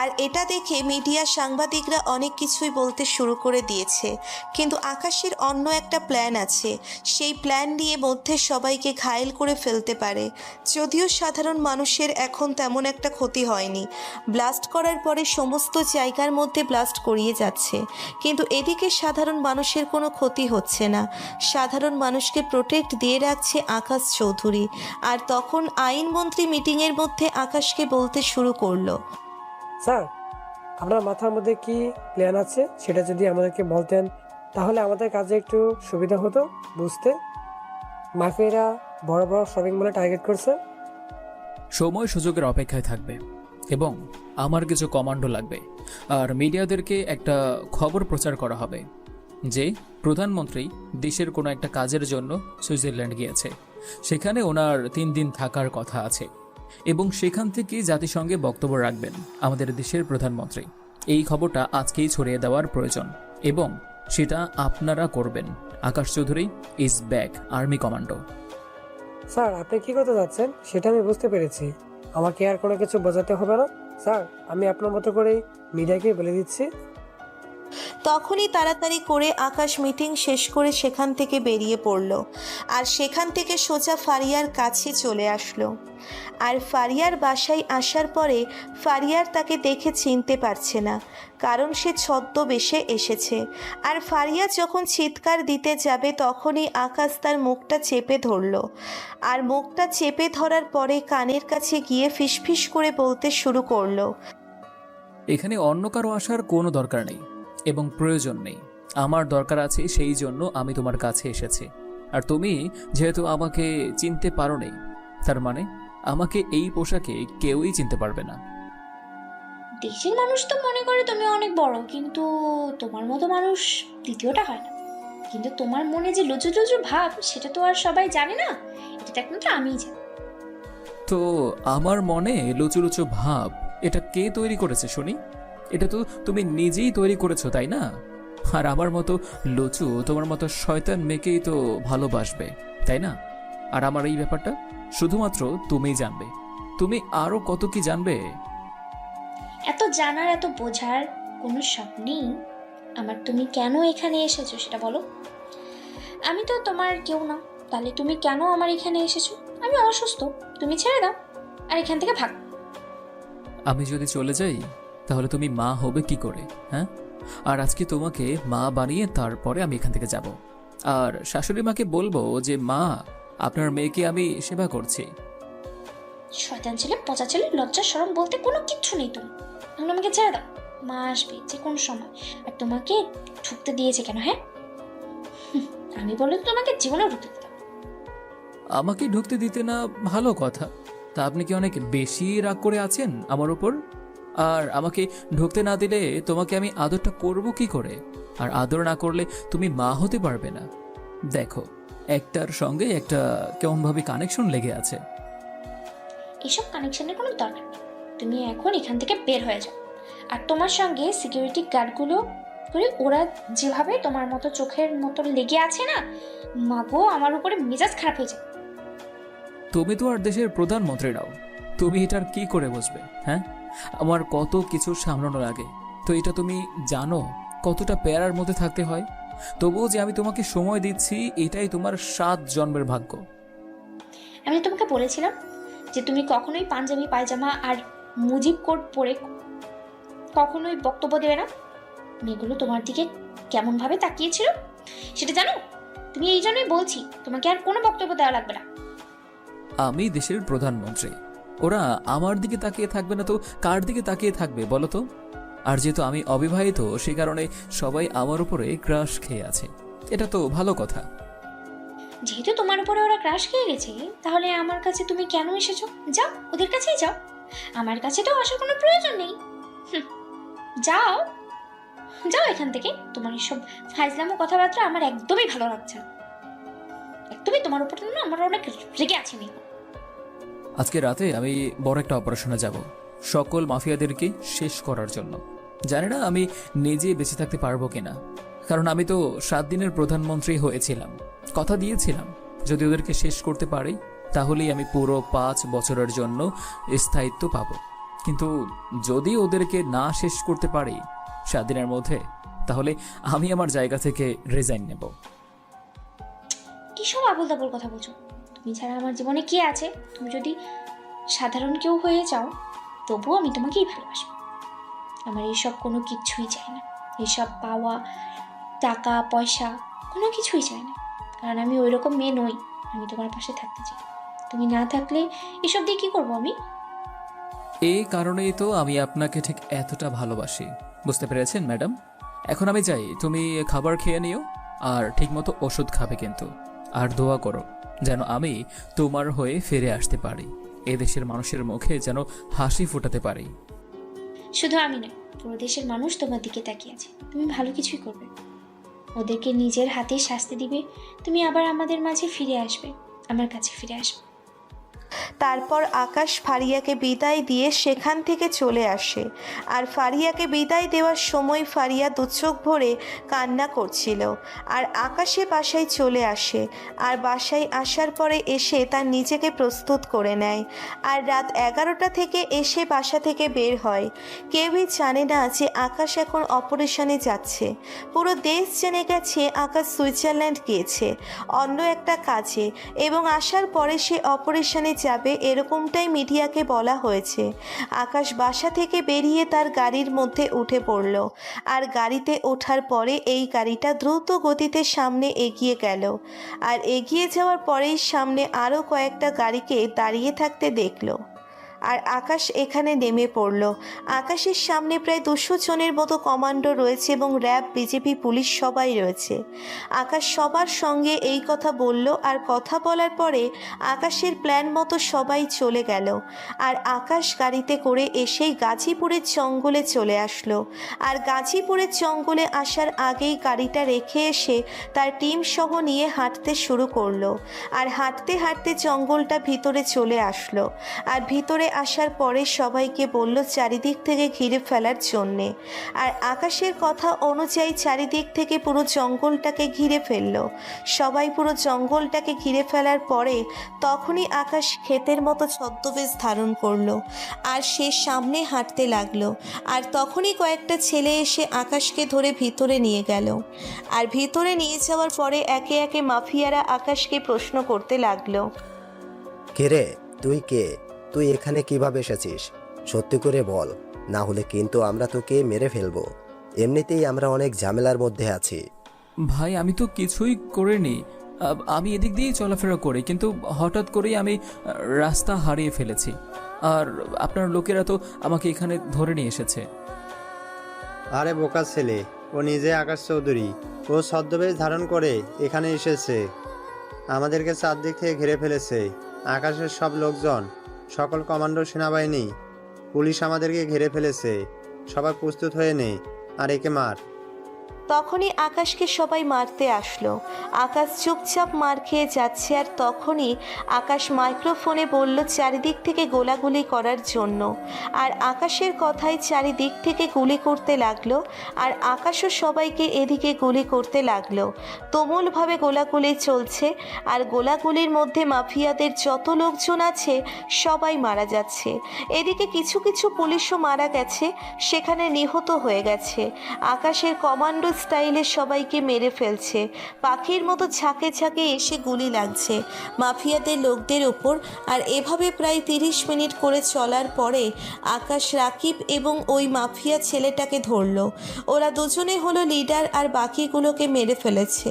আর এটা দেখে মিডিয়া সাংবাদিকরা অনেক কিছুই বলতে শুরু করে দিয়েছে, কিন্তু আকাশের অন্য একটা প্ল্যান আছে। সেই প্ল্যান নিয়ে মধ্যে সবাইকে ঘায়েল করে ফেলতে পারে। যদিও সাধারণ মানুষের এখন তেমন একটা ক্ষতি হয়নি, ব্লাস্ট করার পরে সমস্ত জায়গার মধ্যে ব্লাস্ট করিয়ে যাচ্ছে, কিন্তু এদিকে সাধারণ মানুষের কোনো ক্ষতি হচ্ছে না। সাধারণ মানুষকে প্রোটেক্ট দিয়ে রাখছে আকাশ চৌধুরী। আর তখন আইনমন্ত্রী মিটিংয়ের মধ্যে আকাশকে বলতে শুরু করলো, স্যার, আপনার মাথার মধ্যে কি প্ল্যান আছে সেটা যদি আমাদেরকে বলতেন তাহলে আমাদের কাজে একটু সুবিধা হতো বুঝতে। মাফিয়ারা বড় বড় শপিং মলে টার্গেট করছে। সময় সুযোগের অপেক্ষায় থাকবে, এবং আমার কিছু কমান্ডো লাগবে। আর মিডিয়াদেরকে একটা খবর প্রচার করা হবে যে প্রধানমন্ত্রী দেশের কোনো একটা কাজের জন্য সুইজারল্যান্ড গিয়েছে, সেখানে ওনার 3 দিন থাকার কথা আছে, এবং সেখান থেকে জাতিসংঘে বক্তব্য রাখবেন আমাদের দেশের প্রধানমন্ত্রী। এই খবরটা আজকেই ছড়িয়ে দেওয়ার প্রয়োজন, এবং সেটা আপনারা করবেন। Akash Chowdhury is back, army commando. Sir, আপনি কি করতে যাচ্ছেন সেটা আমি বুঝতে পেরেছি। আমাকে আর কোনো কিছু বোঝাতে হবে না স্যার। আমি আপনার মতো করেই মিডিয়াকে বলে দিচ্ছি। তখনই তাড়াতাড়ি করে আকাশ মিটিং শেষ করে সেখান থেকে বেরিয়ে পড়ল আর সেখান থেকে সোজা ফারিয়ার কাছে চলে আসলো। আর ফারিয়ার বাসায় আসার পরে ফারিয়ার তাকে দেখে চিনতে পারছে না, কারণ সে ছদ্মবেশে এসেছে। আর ফারিয়া যখন চিৎকার দিতে যাবে তখনই আকাশ তার মুখটা চেপে ধরল। আর মুখটা চেপে ধরার পরে কানের কাছে গিয়ে ফিসফিস করে বলতে শুরু করলো, এখানে অন্য কারো আসার কোনো দরকার নেই এবং প্রয়োজন নেই। আমার দরকার আছে, সেই জন্য আমি তোমার কাছে এসেছি। আর তুমি যেহেতু আমাকে চিনতে পারো নি, তার মানে আমাকে এই পোশাকে কেউই চিনতে পারবে না। দেশের মানুষ তো মনে করে তুমি অনেক বড়, কিন্তু তোমার মতো মানুষ দ্বিতীয়টা হয় না। কিন্তু তোমার মনে যে লুচু লুচু ভাব, সেটা তো আর সবাই জানে না, এটা তো একমাত্র আমিই জানি। তো আমার মনে লুচু লুচু ভাব, এটা কে তৈরি করেছে শুনি? এটা তো তুমি নিজেই তৈরি করেছো, তাই না? আর আমার মতো লুচু তোমার মতো শয়তান মেয়েকেই তো ভালোবাসবে, তাই না? আর আমার এই ব্যাপারটা শুধুমাত্র তুমিই জানবে। তুমি আরো কত কি জানবে। এত জানার এত বোঝার কোনো সব নেই আমার। তুমি কেন এখানে এসেছো সেটা বলো। আমি তো তোমার কেউ না, তাহলে তুমি কেন আমার এখানে এসেছো? আমি অসুস্থ, তুমি ছেড়ে দাও আর এখান থেকে ভাগ। আমি যদি চলে যাই তাহলে তুমি মা হবে কি করে, হ্যাঁ? আর আজকে তোমাকে মা বানিয়ে তারপরে আমি এখান থেকে যাব। আর শাশুড়ি মাকে বলবো যে মা, আপনার মেয়েকে আমি সেবা করছি। শয়তান ছেলে, পচা ছেলে, লজ্জা শরম বলতে কোনো কিচ্ছু নেই তোমার। এখন আমাকে ছেড়ে দাও, মা আসবে যে কোনো সময়। আর তোমাকে ঢুকতে দিয়েছে কেন? হ্যাঁ, আমি বলে তো তোমাকে জীবনে ঢুকতে দিতাম। আমাকে ঢুকতে দিতে না, ভালো কথা। তা আপনি কি অনেক বেশি রাগ করে আছেন আমার উপর? আর আমাকে ঢুকতে না দিলে তোমাকে আমি আদরটা করব কি করে? আর আদর না করলে তুমি মা হতে পারবে না। দেখো, একটার সঙ্গে একটা কেমনভাবে কানেকশন লেগে আছে। এসব কানেকশনের কোনো দরকার নেই। তুমি এখন এখান থেকে বের হয়ে যাও। আর তোমার সঙ্গে সিকিউরিটি গার্ডগুলো করে, ওরা যেভাবে তোমার মতো চোখের মতো লেগে আছে না, মাগো আমার উপরে মেজাজ খারাপ হয়ে যায়। তুমি তো আর দেশের প্রধানমন্ত্রী নাও, তুমি এটার কি করে বুঝবে? হ্যাঁ, আমার কত কিছু সামলানো লাগে, তো এটা তুমি জানো কতটা প্যারার মধ্যে থাকতে হয়। তবুও যে আমি তোমাকে সময় দিচ্ছি, এটাই তোমার 7 জন্মের ভাগ্য। আমি তোমাকে বলেছিলাম যে তুমি কখনোই পাঞ্জাবি পায়জামা আর মুজিব কোট পরে কখনোই বক্তব্য দেবে না। মেয়েগুলো তোমার দিকে কেমন ভাবে তাকিয়েছিল সেটা জানো? তুমি এই জন্যই বলছি তোমাকে আর কোনো বক্তব্য দেওয়া লাগবে না। আমি দেশের প্রধানমন্ত্রী, ওরা আমার দিকে তাকিয়ে থাকবে না তো কার দিকে তাকিয়ে থাকবে বলো তো? আর যেহেতু আমি অবিবাহিত, সে কারণে সবাই আমার উপরে ক্রাশ খেয়ে আছে। এটা তো ভালো কথা। যেহেতু তোমার উপরে ওরা ক্রাশ খেয়ে গেছে, তাহলে আমার কাছে তুমি কেন এসেছো? যাও, ওদের কাছেই যাও, আমার কাছে তো আসার কোনো প্রয়োজন নেই। যাও যাও এখান থেকে। তোমার এসব ফাইজলামো কথাবার্তা আমার একদমই ভালো লাগছে না। একদমই তোমার উপর না আমার অনেক রেগে আছে। আমি আজকে রাতে আমি বড় একটা অপারেশনে যাব, সকল মাফিয়াদেরকে শেষ করার জন্য। জানি না আমি নিজে বেঁচে থাকতে পারবো কিনা, কারণ আমি তো 7 দিনের প্রধানমন্ত্রী হয়েছিলাম। কথা দিয়েছিলাম যদি ওদেরকে শেষ করতে পারি তাহলেই আমি পুরো 5 বছরের জন্য স্থায়িত্ব পাব। কিন্তু যদি ওদেরকে না শেষ করতে পারি 7 দিনের মধ্যে, তাহলে আমি আমার জায়গা থেকে রিজাইন নেব। কি সব আবল তাবল কথা বলছো? তুমি ছাড়া আমার জীবনে কে আছে? তুমি যদি সাধারণ কেউ হয়ে যাও তবুও আমি তোমাকেই ভালোবাসবো। আমার এইসব কোনো কিছুই চাই না। এইসব পাওয়া, টাকা পয়সা কোনো কিছুই চাই না, কারণ আমি ওই রকম মেয়ে নই। আমি তোমার পাশে থাকতে চাই। তুমি না থাকলে এসব দিয়ে কি করবো আমি? এই কারণেই তো আমি আপনাকে ঠিক এতটা ভালোবাসি, বুঝতে পেরেছেন ম্যাডাম? এখন আমি চাই তুমি খাবার খেয়ে নিও আর ঠিকমতো ওষুধ খাবে কিন্তু। আর দোয়া করো যেন আমি তোমার হয়ে ফিরে আসতে পারি, এদেশের মানুষের মুখে যেন হাসি ফোটাতে পারি। শুধু আমি নয়, পুরো দেশের মানুষ তোমার দিকে তাকিয়ে আছে। তুমি ভালো কিছুই করবে, ওদেরকে নিজের হাতে শাস্তি দিবে। তুমি আবার আমাদের মাঝে ফিরে আসবে, আমার কাছে ফিরে আসবে। তারপর আকাশ ফারিয়াকে বিদায় দিয়ে সেখান থেকে চলে আসে। আর ফারিয়াকে বিদায় দেওয়ার সময় ফারিয়া দুচোখ ভরে কান্না করছিল। আর আকাশে বাসায় চলে আসে। আর বাসায় আসার পরে এসে তার নিজেকে প্রস্তুত করে নেয়। আর রাত 11টা থেকে এসে বাসা থেকে বের হয়। কেউই জানে না যে আকাশ এখন অপারেশনে যাচ্ছে। পুরো দেশ জেনে গেছে আকাশ সুইজারল্যান্ড গিয়েছে অন্য একটা কাজে, এবং আসার পরে সে অপারেশনে যাবে এরকমটাই মিডিয়াকে বলা হয়েছে। আকাশ বাসা থেকে বেরিয়ে তার গাড়ির মধ্যে উঠে পড়ল। আর গাড়িতে ওঠার পরে এই গাড়িটা দ্রুত গতিতে সামনে এগিয়ে গেল। আর এগিয়ে যাওয়ার পরেই সামনে আরও কয়েকটা গাড়িকে দাঁড়িয়ে থাকতে দেখল। আর আকাশ এখানে নেমে পড়ল। আকাশের সামনে প্রায় 200 জনের মতো কমান্ডো রয়েছে এবং র্যাব, বিজেপি, পুলিশ সবাই রয়েছে। আকাশ সবার সঙ্গে এই কথা বলল। আর কথা বলার পরে আকাশের প্ল্যান মতো সবাই চলে গেল। আর আকাশ গাড়িতে করে এসেই গাজীপুরের জঙ্গলে চলে আসলো। আর গাজীপুরের জঙ্গলে আসার আগেই গাড়িটা রেখে এসে তার টিম সহ নিয়ে হাঁটতে শুরু করলো। আর হাঁটতে হাঁটতে জঙ্গলটা ভিতরে চলে আসলো। আর ভিতরে আসার পরে সবাইকে বলল চারিদিক থেকে ঘিরে ফেলার জন্যে। আর আকাশের কথা অনুযায়ী চারিদিক থেকে পুরো জঙ্গলটাকে ঘিরে ফেললো। সবাই পুরো জঙ্গলটাকে ঘিরে ফেলার পরে তখনই আকাশ ক্ষেতের মতো ছদ্মবেশ ধারণ করলো। আর সে সামনে হাঁটতে লাগলো। আর তখনই কয়েকটা ছেলে এসে আকাশকে ধরে ভিতরে নিয়ে গেল। আর ভিতরে নিয়ে যাওয়ার পরে একে একে মাফিয়ারা আকাশকে প্রশ্ন করতে লাগলো। কে রে, তুই কে? তুই এখানে কিভাবে এসেছিস? সত্যি করে বল, না হলে কিন্তু আমরা তোকে মেরে ফেলবো। এমনিতেই আমরা অনেক ঝামেলার মধ্যে আছি। ভাই আমি তো কিছুই করিনি। আমি এদিক দিয়েই চলাফেরা করি, কিন্তু হঠাৎ করেই আমি রাস্তা হারিয়ে ফেলেছি। আর আপনার লোকেরা তো আমাকে এখানে ধরে নিয়ে এসেছে। আরে বোকা ছেলে, ও নিজে আকাশ চৌধুরী। ও ছদ্মবেশ ধারণ করে এখানে এসেছে। আমাদেরকে চারদিক থেকে ঘিরে ফেলেছে। আকাশের সব লোকজন, সকল কমান্ডো, সেনাবাহিনী, পুলিশ আমাদেরকে ঘিরে ফেলেছে। সবাই প্রস্তুত হয়ে নে, আর একে মার। তখনই আকাশকে সবাই মারতে আসলো। আকাশ চুপচাপ মার খেয়ে যাচ্ছে। আর তখনই আকাশ মাইক্রোফোনে বলল চারিদিক থেকে গোলাগুলি করার জন্য। আর আকাশের কথায় চারিদিক থেকে গুলি করতে লাগলো। আর আকাশও সবাইকে এদিকে গুলি করতে লাগলো। তুমুলভাবে গোলাগুলি চলছে। আর গোলাগুলির মধ্যে মাফিয়াদের যত লোকজন আছে সবাই মারা যাচ্ছে। এদিকে কিছু কিছু পুলিশও মারা গেছে, সেখানে নিহত হয়ে গেছে। আকাশের কমান্ডো স্টাইলে সবাইকে মেরে ফেলছে। পাখির মতো ঝাঁকে ঝাঁকে এসে গুলি লাগছে মাফিয়াদের লোকদের ওপর। আর এভাবে প্রায় 30 মিনিট করে চলার পরে আকাশ রাকিব এবং ওই মাফিয়া ছেলেটাকে ধরলো। ওরা দুজনে হলো লিডার আর বাকিগুলোকে মেরে ফেলেছে।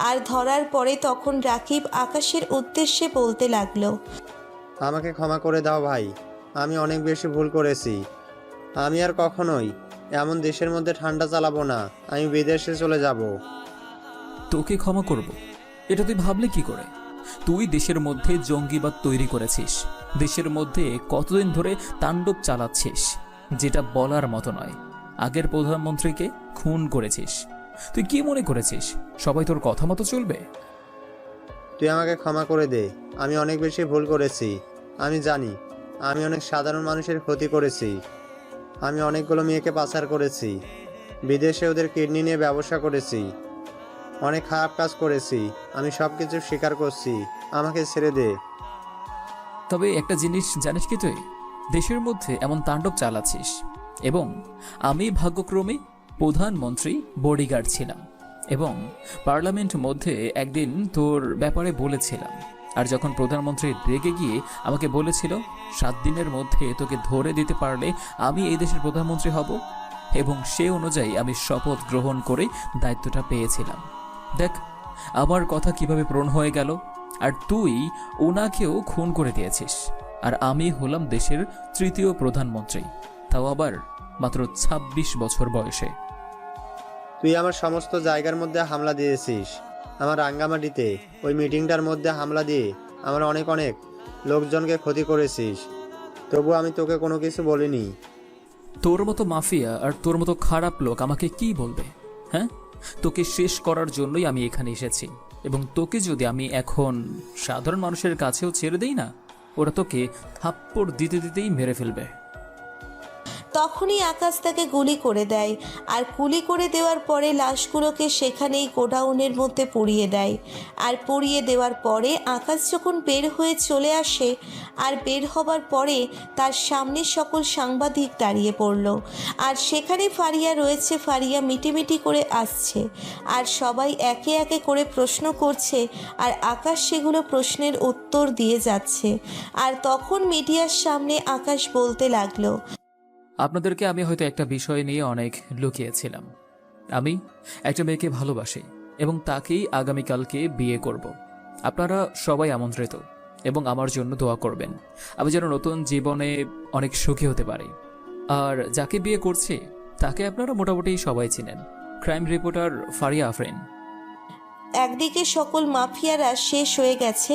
আর ধরার পরে তখন রাকিব আকাশের উদ্দেশ্যে বলতে লাগলো, আমাকে ক্ষমা করে দাও ভাই, আমি অনেক বেশি ভুল করেছি। আমি আর কখনোই এমন দেশের মধ্যে ঠান্ডা চালাবো না। আমি বিদেশে চলে যাব। তোকে ক্ষমা করব এটা তুই ভাবলি কি করে? তুই দেশের মধ্যে জঙ্গিবাদ তৈরি করেছিস, দেশের মধ্যে কতদিন ধরে তাণ্ডব চালাচ্ছিস, যেটা বলার মতো নয়। আগের প্রধানমন্ত্রীকে খুন করেছিস। তুই কি মনে করেছিস সবাই তোর কথা মতো চলবে? তুই আমাকে ক্ষমা করে দে। আমি অনেক বেশি ভুল করেছি। আমি জানি আমি অনেক সাধারণ মানুষের ক্ষতি করেছি। আমি অনেকগুলো মেয়েকে পাচার করেছি, বিদেশে ওদের কিডনি নিয়ে ব্যবসা করেছি, অনেক খারাপ কাজ করেছি। আমি সব কিছু স্বীকার করছি। আমাকে ছেড়ে দে। তবে একটা জিনিস জানিস কি, তুই দেশের মধ্যে এমন তাণ্ডব চালাচ্ছিস এবং আমি ভাগ্যক্রমে প্রধানমন্ত্রী বডিগার্ড ছিলাম এবং পার্লামেন্ট মধ্যে একদিন তোর ব্যাপারে বলেছিলাম। আর যখন প্রধানমন্ত্রী রেগে গিয়ে আমাকে বলেছিল 7 দিনের মধ্যে তোকে ধরে দিতে পারলে আমি এই দেশের প্রধানমন্ত্রী হব, এবং সে অনুযায়ী আমি শপথ গ্রহণ করে দায়িত্বটা পেয়েছিলাম। দেখ আমার কথা কিভাবে পূরণ হয়ে গেল। আর তুই ওনাকেও খুন করে দিয়েছিস। আর আমি হলাম দেশের 3য় প্রধানমন্ত্রী, তাও আবার মাত্র 26 বছর বয়সে। তুই আমার সমস্ত জায়গার মধ্যে হামলা দিয়েছিস। আমার রাঙ্গামাটিতে ওই মিটিংটার মধ্যে হামলা দিয়ে আমার অনেক লোকজনকে ক্ষতি করেছিস। তবু আমি তোকে কোনো কিছু বলিনি। তোর মতো মাফিয়া আর তোর মতো খারাপ লোক আমাকে কি বলবে? হ্যাঁ, তোকে শেষ করার জন্যই আমি এখানে এসেছি। এবং তোকে যদি আমি এখন সাধারণ মানুষের কাছেও ছেড়ে দেই না, ওরা তোকে থাপ্পড় দিতে দিতেই মেরে ফেলবে। তখনই আকাশ তাকে গুলি করে দেয়, আর গুলি করে দেওয়ার পরে লাশগুলোকে সেখানেই গোডাউনের মধ্যে পুড়িয়ে দেয়। আর পুড়িয়ে দেওয়ার পরে আকাশ যখন বের হয়ে চলে আসে, আর বের হবার পরে তার সামনে সকল সাংবাদিক দাঁড়িয়ে পড়ল। আর সেখানে ফারিয়া রয়েছে, ফারিয়া মিটিমিটি করে আসছে, আর সবাই একে একে করে প্রশ্ন করছে, আর আকাশ সেগুলো প্রশ্নের উত্তর দিয়ে যাচ্ছে। আর তখন মিডিয়ার সামনে আকাশ বলতে লাগলো, আপনাদেরকে আমি হয়তো একটা বিষয় নিয়ে অনেক লুকিয়েছিলাম। আমি একটা মেয়েকে ভালোবাসি এবং তাকেই আগামীকালকে বিয়ে করব। আপনারা সবাই আমন্ত্রিত এবং আমার জন্য দোয়া করবেন আমি যেন নতুন জীবনে অনেক সুখী হতে পারি। আর যাকে বিয়ে করছি তাকে আপনারা মোটামুটি সবাই চিনেন, ক্রাইম রিপোর্টার ফারিয়া আফরিন। একদিকে সকল মাফিয়ারা শেষ হয়ে গেছে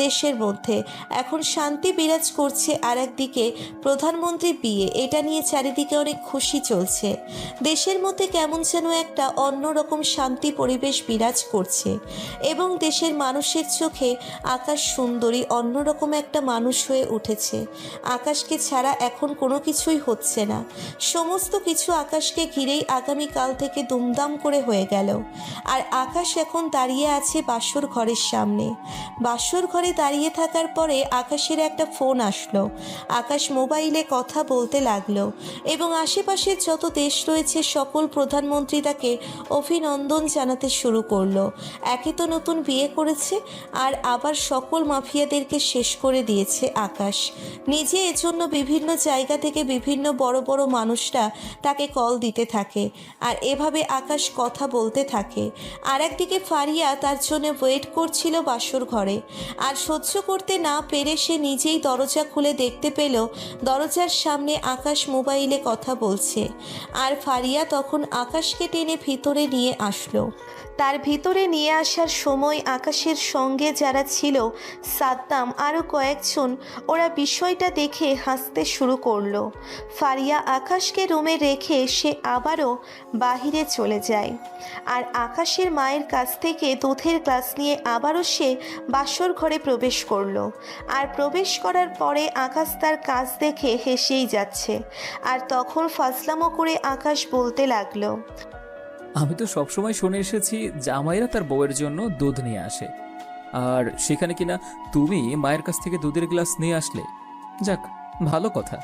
দেশের মধ্যে, এখন শান্তি বিরাজ করছে, আর একদিকে প্রধানমন্ত্রী বিয়ে, এটা নিয়ে চারিদিকে অনেক খুশি চলছে। দেশের মধ্যে কেমন যেন একটা অন্যরকম শান্তি পরিবেশ বিরাজ করছে, এবং দেশের মানুষের চোখে আকাশ সুন্দরী অন্যরকম একটা মানুষ হয়ে উঠেছে। আকাশকে ছাড়া এখন কোনো কিছুই হচ্ছে না, সমস্ত কিছু আকাশকে ঘিরেই আগামীকাল থেকে দুমদাম করে হয়ে গেল। আর আকাশ এখন দাঁড়িয়ে আছে বাসর ঘরের সামনে। বাসর ঘরে দাঁড়িয়ে থাকার পরে আকাশের একটা ফোন আসলো। আকাশ মোবাইলে কথা বলতে লাগলো, এবং আশেপাশের যত দেশ রয়েছে সকল প্রধানমন্ত্রী তাকে অভিনন্দন জানাতে শুরু করলো। একে তো নতুন বিয়ে করেছে, আর আবার সকল মাফিয়াদেরকে শেষ করে দিয়েছে আকাশ নিজে। এজন্য বিভিন্ন জায়গা থেকে বিভিন্ন বড় বড় মানুষরা তাকে কল দিতে থাকে, আর এভাবে আকাশ কথা বলতে থাকে। আর একদিকে ফারিয়া তার জন্য ওয়েট করছিল বাসর ঘরে, আর সহ্য করতে না পেরে সে নিজেই দরজা খুলে দেখতে পেল দরজার সামনে আকাশ মোবাইলে কথা বলছে। আর ফারিয়া তখন আকাশকে টেনে ভিতরে নিয়ে আসলো। তার ভিতরে নিয়ে আসার সময় আকাশের সঙ্গে যারা ছিল, সাদ্দাম আরও কয়েকজন, ওরা বিষয়টা দেখে হাসতে শুরু করলো। ফারিয়া আকাশকে রুমে রেখে সে আবারও বাহিরে চলে যায়। আর আকাশের মায়ের কাছ থেকে দুধের গ্লাস নিয়ে আবারও সে বাসর ঘরে প্রবেশ করলো। আর প্রবেশ করার পরে আকাশ তার কাজ দেখে হেসেই যাচ্ছে। আর তখন ফাজলামো করে আকাশ বলতে লাগলো, আমি তো সবসময় শুনে এসেছি জামাইরা তার বউয়ের জন্য দুধ নিয়ে আসে, আর সেখানে কিনা তুমি মায়ের কাছ থেকে দুধের গ্লাস নিয়ে আসলে। যাক, ভালো কথা।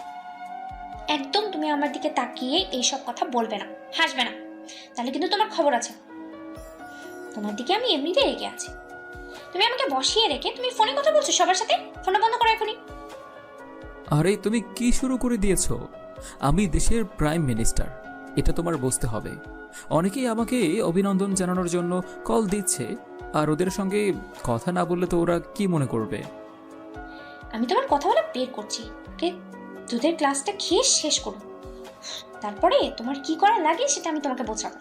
একদম তুমি আমার দিকে তাকিয়ে এইসব কথা বলবে না, হাসবে না, তাহলে কিন্তু তোমার খবর আছে। তোমার দিকে আমি এমনিতেই রেগে আছি। তুমি আমাকে বসিয়ে রেখে তুমি ফোনে কথা বলছো সবার সাথে। ফোনটা বন্ধ করো এখনই। আরে তুমি কি শুরু করে দিয়েছো? আমি দেশের প্রাইম মিনিস্টার, এটা তোমার বুঝতে হবে। অনেকেই আমাকে অভিনন্দন জানানোর জন্য কল দিচ্ছে, আর ওদের সঙ্গে কথা না বললে তো ওরা কি মনে করবে? আমি তোমার কথা বলে বের করছি। দুধের গ্লাসটা খেয়ে শেষ করো, তারপরে তোমার কি করা লাগে সেটা আমি তোমাকে বোঝাবো।